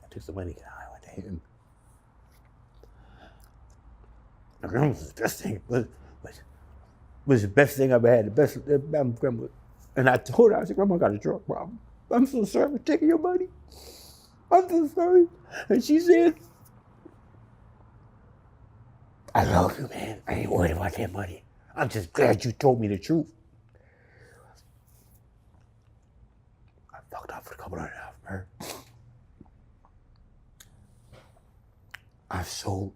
I took the money, I went to him. My grandmother was the best thing, was the best thing I've ever had, my grandmother. And I told her, I said, Grandma, I got a drug problem. I'm so sorry for taking your money. I'm so sorry. And she said, I love you, man. I ain't worried about that money. I'm just glad you told me the truth. I fucked up for a couple $100, man. I sold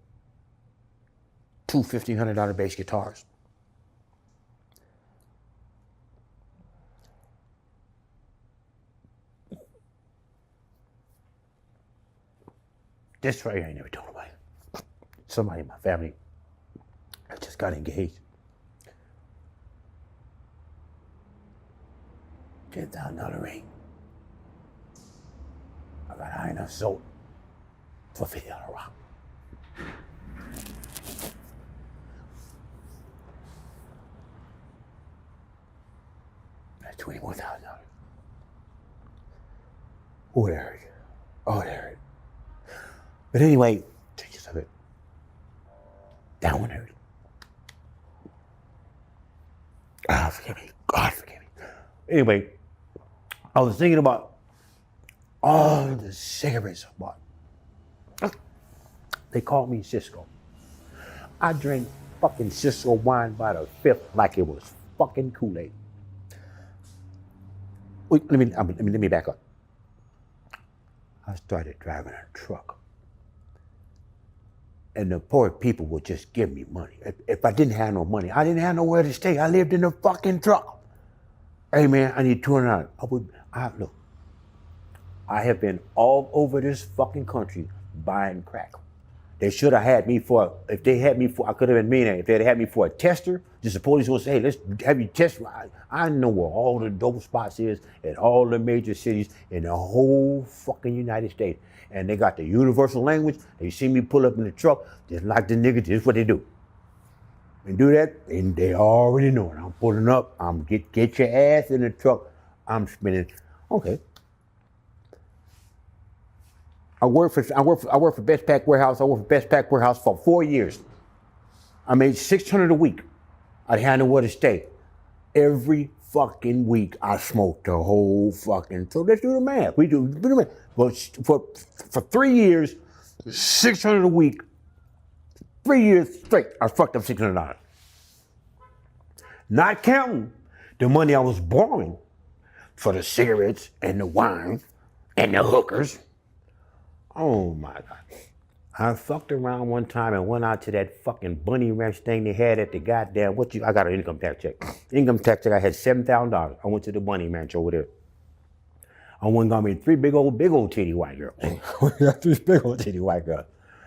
two $1,500 bass guitars. This story I ain't never told nobody. Somebody in my family, I just got engaged. $10,000 ring. I got high enough sold for $50 rock. That's $24,000. Oh, that hurt. Oh, that hurt. But anyway, take this of it. That one hurt. God forgive me. God forgive me. Anyway, I was thinking about all the cigarettes I bought. They called me Cisco. I drank fucking Cisco wine by the fifth like it was fucking Kool-Aid. Wait, let me back up. I started driving a truck. And the poor people would just give me money. If I didn't have no money, I didn't have nowhere to stay. I lived in a fucking truck. Hey man, I need $200. Look, I have been all over this fucking country buying crack. They should have had me if they had me for, I could have been millionaire. If they'd had me for a tester, just the police would say, hey, let's have you test. I know where all the dope spots is in all the major cities in the whole fucking United States. And they got the universal language. They see me pull up in the truck, just like the nigga, this is what they do. And do that, and they already know it. I'm pulling up, I'm get your ass in the truck, I'm spinning. Okay. I worked for Best Pack Warehouse. I worked for Best Pack Warehouse for 4 years. I made $600 a week. I had nowhere to stay. Every fucking week I smoked the whole fucking. So let's do the math. We do the math. But for 3 years, $600 a week. 3 years straight, I fucked up $600. Not counting the money I was borrowing for the cigarettes and the wine and the hookers. Oh my God. I fucked around one time and went out to that fucking bunny ranch thing they had at the goddamn, I got an income tax check. Income tax check, I had $7,000. I went to the bunny ranch over there. I went and got me three big old titty white girls. Three big old titty white girls.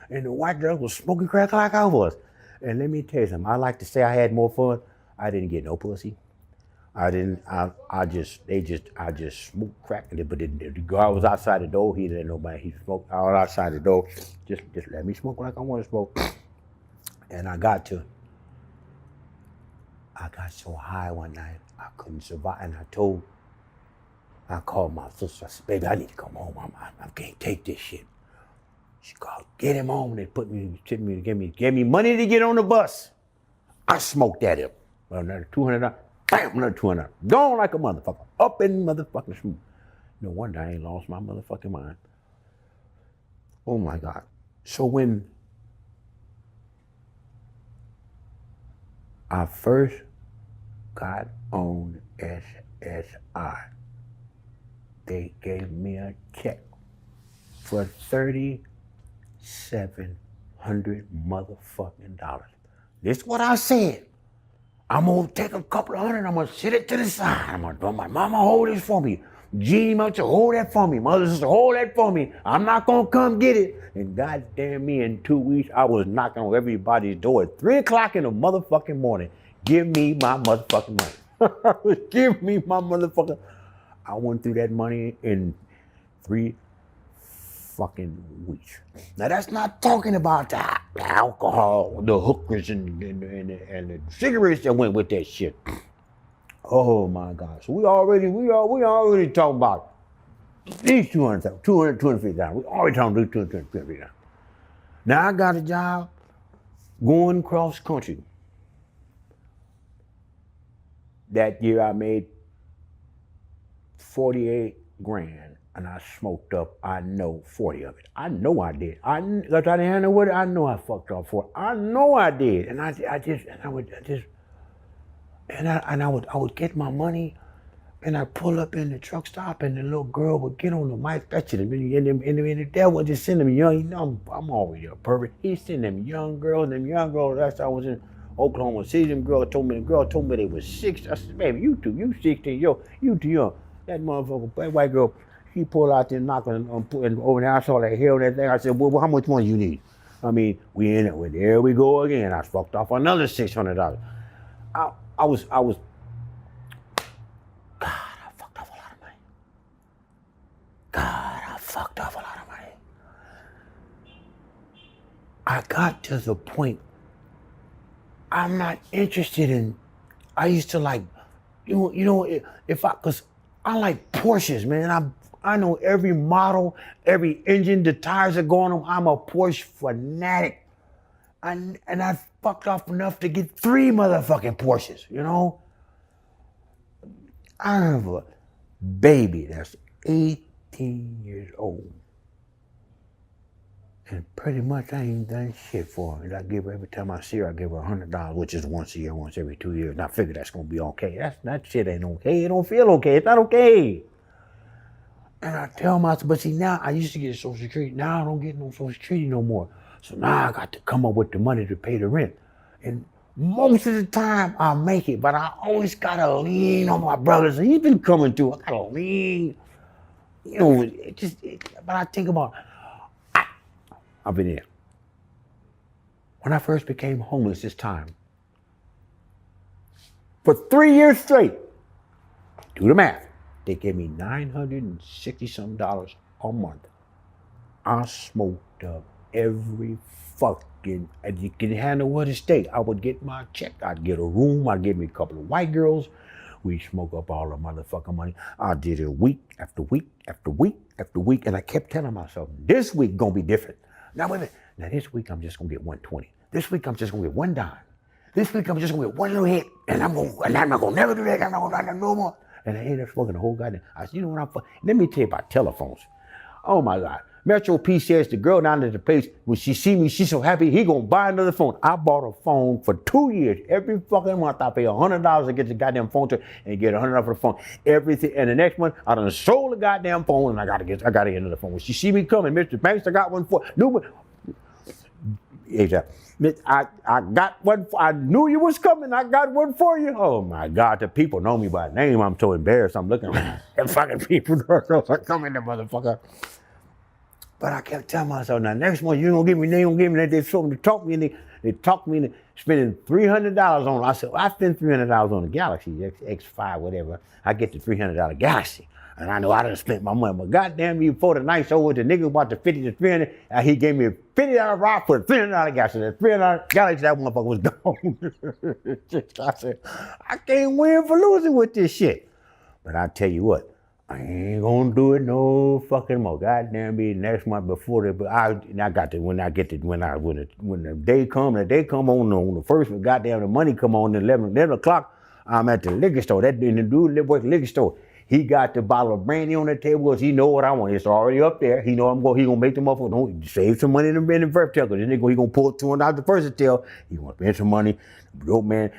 And the white girls was smoking crack like I was. And let me tell you something, I like to say I had more fun. I didn't get no pussy. I just smoked crack. But the guy was outside the door. He didn't know nobody. He smoked all outside the door. Just let me smoke like I want to smoke. And I got so high one night, I couldn't survive. And I called my sister. I said, baby, I need to come home. I can't take this shit. She called, get him home. They gave me money to get on the bus. I smoked at him. Another $200. Bam, another $200. Gone like a motherfucker. Up in motherfucking smooth. No wonder I ain't lost my motherfucking mind. Oh my God. So when I first got on SSI, they gave me a check for $3,700 motherfucking dollars. This is what I said. I'm gonna take a couple of hundred, I'm gonna sit it to the side. I'm gonna my mama hold this for me. Jeannie must hold that for me. Mother sister hold that for me. I'm not gonna come get it. And goddamn me, in 2 weeks, I was knocking on everybody's door at 3 o'clock in the motherfucking morning. Give me my motherfucking money. Give me my motherfucking. I went through that money in 3 fucking weeks. Now that's not talking about the alcohol, the hookers, and the cigarettes that went with that shit. Oh my God! So we already talking about these 250,000. We already talking about 250,000. Now I got a job going cross country. That year I made 48 grand and I smoked up, I know 40 of it. I know I did. I know I fucked up for it. I know I did. And I would get my money and I pull up in the truck stop and the little girl would get on the mic, fetch it. And the devil would just send them young, you know, I'm always a pervert. He'd send them young girls, that's I was in Oklahoma City, the girl told me they was 6. I said, baby, you 16, you too young. That motherfucker, that white girl, she pulled out there knocking and over there. I saw that hair and that thing. I said, well, how much money you need? I mean, we in it. Well, there we go again. I fucked off another $600. I was, God, I fucked off a lot of money. God, I fucked off a lot of money. I got to the point, I'm not interested in, I used to like, cause I like Porsches, man. I know every model, every engine, the tires are going on. I'm a Porsche fanatic. And I fucked off enough to get 3 motherfucking Porsches, you know? I have a baby that's 18 years old. And pretty much I ain't done shit for her. And I give her, every time I see her, I give her $100, which is once a year, once every 2 years. And I figure that's gonna be okay. That shit ain't okay. It don't feel okay. It's not okay. And I tell myself, but see now, I used to get Social Security. Now I don't get no Social Security no more. So now I got to come up with the money to pay the rent. And most of the time I make it, but I always gotta lean on my brothers. He's been coming through. I gotta lean. You know, but I think about, I've been there. When I first became homeless this time, for 3 years straight, do the math, they gave me $960-something a month. I smoked up every fucking, and you can handle what it stay. I would get my check, I'd get a room, I'd get me a couple of white girls. We'd smoke up all the motherfucking money. I did it week after week after week after week, and I kept telling myself, this week gonna be different. Now wait a minute. Now this week I'm just gonna get 120. This week I'm just gonna get $1. This week I'm just gonna get one little hit, and I'm not gonna never do that. I'm not gonna do that no more. And I ended up smoking the whole goddamn. I said, you know what? Let me tell you about telephones. Oh my God. Metro P says the girl down at the place, when she see me, she's so happy, he gonna buy another phone. I bought a phone for 2 years. Every fucking month I pay $100 to get the goddamn phone to and get $100 for the phone. Everything, and the next month I done sold the goddamn phone and I gotta get another phone. When she see me coming, Mr. Banks, I got one for new. I got one. I knew you was coming. I got one for you. Oh my God, the people know me by name. I'm so embarrassed. I'm looking around. The fucking people are coming, the motherfucker. But I kept telling myself, now next month you don't give me, they don't give me that. They told me to talk me, and they talked me into spending $300 on it. I said, well, I spend $300 on the Galaxy X5, whatever. I get the $300 Galaxy. And I know I done spent my money, but goddamn me, before the night's over, the nigga bought the 50 to 300, and he gave me a $50 ride for a $300 Galaxy. That $300 Galaxy, that motherfucker was gone. I said, I can't win for losing with this shit. But I tell you what, I ain't gonna do it no fucking more. Goddamn me, next month before that, but I got to, when the day come on the first, goddamn the money come on at 11 o'clock, I'm at the liquor store. That dude work at the liquor store. He got the bottle of brandy on the table because he know what I want. It's already up there. He know he gonna make the motherfucker save some money in the Vertel. Because then he gonna pull $200 out the Versatile. He gonna spend some money. Dope man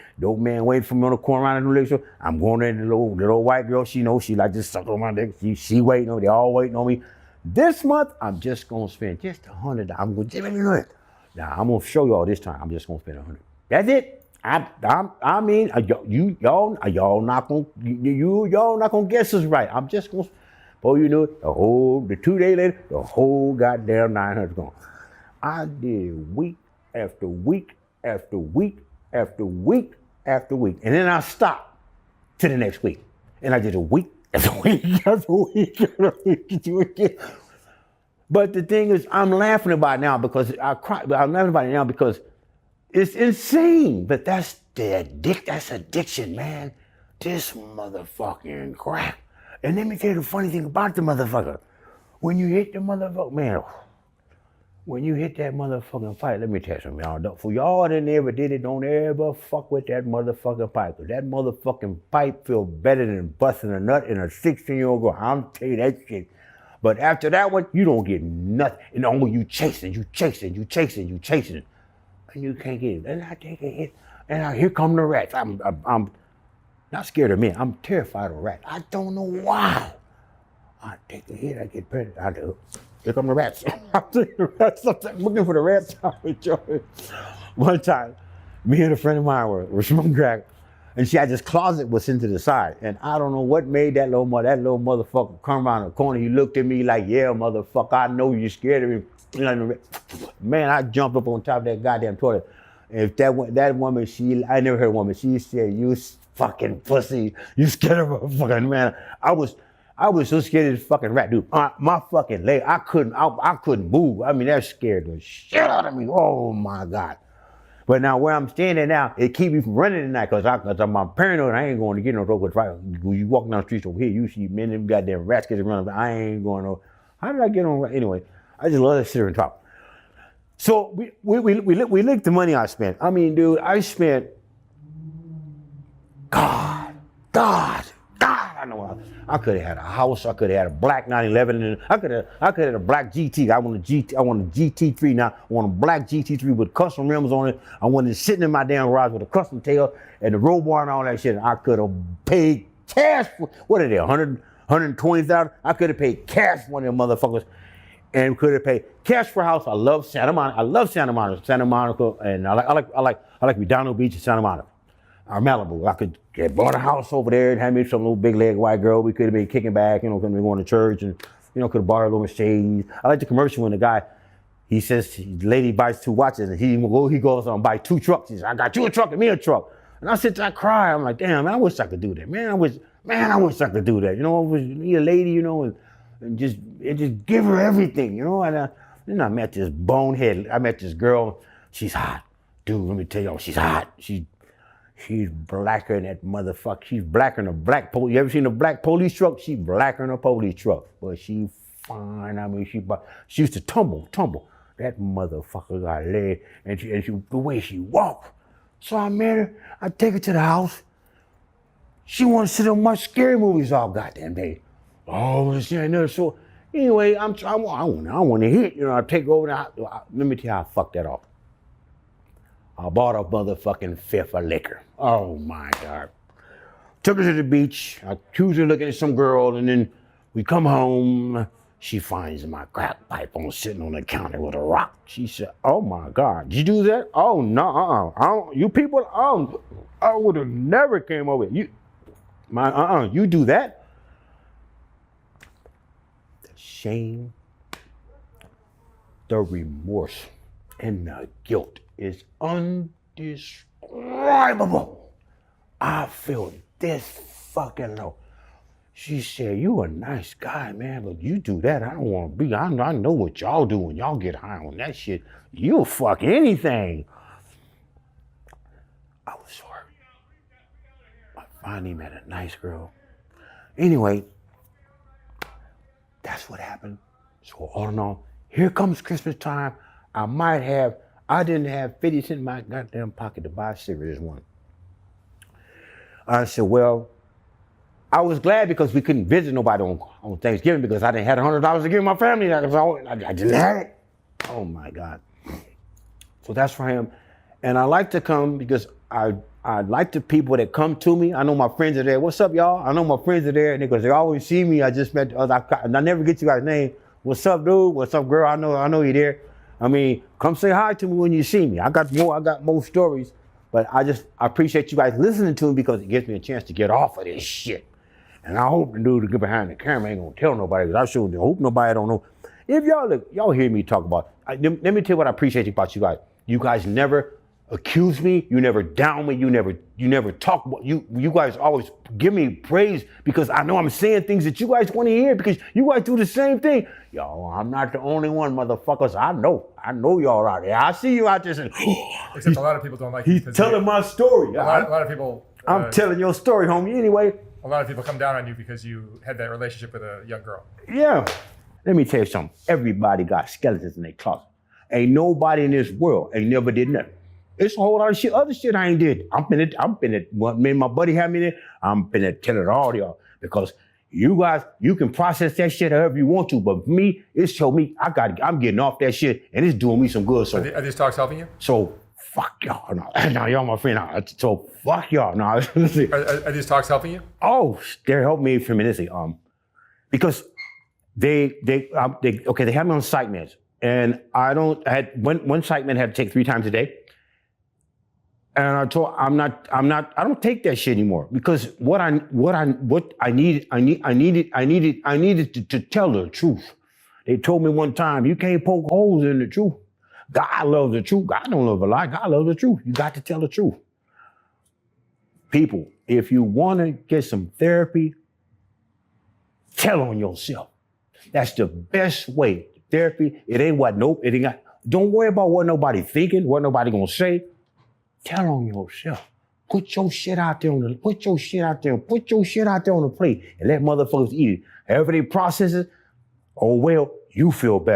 waiting for me on the corner around the liquor store. I'm going in, the little white girl, she knows she like to suck on my dick. She waiting on me. They all waiting on me. This month, I'm just gonna spend just $100. I'm gonna do it. Now I'm gonna show y'all this time. I'm just gonna spend $100. That's it. I mean, y'all not gonna guess this right. I'm just gonna. Before you know it, the 2 days later, the whole goddamn 900 gone. I did week after week after week after week after week, and then I stopped to the next week, and I did a week after week after week after week. But the thing is, I'm laughing about it now because I'm laughing about it now because it's insane. But that's addiction, man. This motherfucking crack. And let me tell you the funny thing about the motherfucker. When you hit the motherfucker, man, when you hit that motherfucking pipe, let me tell you something, y'all. For y'all that never did it, don't ever fuck with that motherfucking pipe. Cause that motherfucking pipe feel better than busting a nut in a 16-year-old girl. I'm telling you that shit. But after that one, you don't get nothing. And only you chasing. And you can't get it. And I take a hit. And here come the rats. I'm not scared of men. I'm terrified of rats. I don't know why. I take a hit, I get pregnant. I do. Here come the rats. I'm looking for the rats. One time, me and a friend of mine were smoking crack, and she had this closet was into the side. And I don't know what made that little motherfucker come around the corner. He looked at me like, yeah, motherfucker, I know you're scared of me. Man, I jumped up on top of that goddamn toilet. And if that woman, I never heard a woman, she said, you fucking pussy, you scared of a fucking man. I was so scared of this fucking rat, dude. My fucking leg, I couldn't move. I mean, that scared the shit out of me. Oh my God. But now where I'm standing now, it keep me from running at night because I'm paranoid. I ain't going to get no trouble. When you walk down the streets over here, you see men, them goddamn rats get running. I ain't going no. How did I get on? Anyway, I just love to sit here and talk. So we licked the money I spent. I mean, dude, I spent. God, I know I could have had a house. I could have had a black 911, and I could have had a black GT. I want a GT3 now. I want a black GT3 with custom rims on it. I wanted it sitting in my damn garage with a custom tail and the roll bar and all that shit. I could have paid cash for, what are they, 120,000? I could have paid cash for one of them motherfuckers, and could have paid cash for a house. I love Santa Monica. Santa Monica, and I like Redondo Beach and Santa Monica. Or Malibu. I could get bought a house over there and had me some little big leg white girl. We could have been kicking back, could have been going to church, and could have bought her a little Mercedes. I like the commercial when the guy, he says the lady buys 2 watches and he goes on buy 2 trucks. He says, I got you a truck and me a truck. And I sit there, I cry. I'm like, damn, man, I wish I could do that. Man, I wish I could do that. I was a lady, and just give her everything, And then I met this bonehead. I met this girl. She's hot, dude. Let me tell y'all, she's hot. She's blacker than that motherfucker. She's blacker than a black police. You ever seen a black police truck? She's blacker than a police truck. But she fine. I mean, she used to tumble. That motherfucker got leg, and she the way she walked. So I met her. I take her to the house. She want to sit and watch scary movies all goddamn day. Oh, so anyway, I want to hit. I take her over there. Let me tell you how I fucked that off. I bought a motherfucking fifth of liquor. Oh my God. Took her to the beach. I accused her looking at some girl, and then we come home. She finds my crack pipe sitting on the counter with a rock. She said, oh my God, did you do that? Oh no, you people, I would have never came over. You do that? The shame, the remorse, and the guilt is undescribable. I feel this fucking low. She said, you a nice guy, man, but you do that, I don't want to be. I know what y'all do when y'all get high on that shit. You'll fuck anything. I was so hurt. I finally met a nice girl. Anyway, that's what happened. So all in all, here comes Christmas time. I didn't have 50 cents in my goddamn pocket to buy a cigarette this morning. I said, well, I was glad because we couldn't visit nobody on Thanksgiving because I didn't have $100 to give my family. I didn't have it. Oh my God. So that's for him. And I like to come because I like the people that come to me. I know my friends are there. What's up, y'all? I know my friends are there, and because they always see me. I just met, I never get you guys' name, What's up, dude? What's up, girl? I know you're there. I mean, come say hi to me when you see me. I got more stories, but I appreciate you guys listening to me because it gives me a chance to get off of this shit. And I hope the dude to get behind the camera ain't gonna tell nobody, because I sure hope nobody don't know. If y'all hear me talk about, let me tell you what I appreciate about you guys. You guys never accuse me, you never down me, you never talk about, you guys always give me praise, because I know I'm saying things that you guys want to hear, because you guys do the same thing. Yo, I'm not the only one, motherfuckers. I know y'all out there. I see you out there saying, Except a lot of people don't like he's telling my story. A lot of people. I'm telling your story, homie. Anyway. A lot of people come down on you because you had that relationship with a young girl. Yeah. Let me tell you something. Everybody got skeletons in their closet. Ain't nobody in this world ain't never did nothing. It's a whole lot of other shit I ain't did. I'm finna, what me and my buddy had me there, I'm finna tell it all to y'all. Because you guys, you can process that shit however you want to, but me, it showed me, I'm getting off that shit, and it's doing me some good. So are these talks helping you? So fuck y'all. No, y'all my friend. So fuck y'all. No, are these talks helping you? Oh, they're helping me tremendously. Because they have me on psych meds, and I had one psych med had to take 3 times a day. And I told I don't take that shit anymore, because what I needed to tell the truth. They told me one time, you can't poke holes in the truth. God loves the truth. God don't love a lie. God loves the truth. You got to tell the truth. People, if you want to get some therapy, tell on yourself. That's the best way. Therapy, it ain't don't worry about what nobody thinking, what nobody gonna say. Tell on yourself. Put your shit out there on the plate and let motherfuckers eat it. However they process it, oh well, you feel better.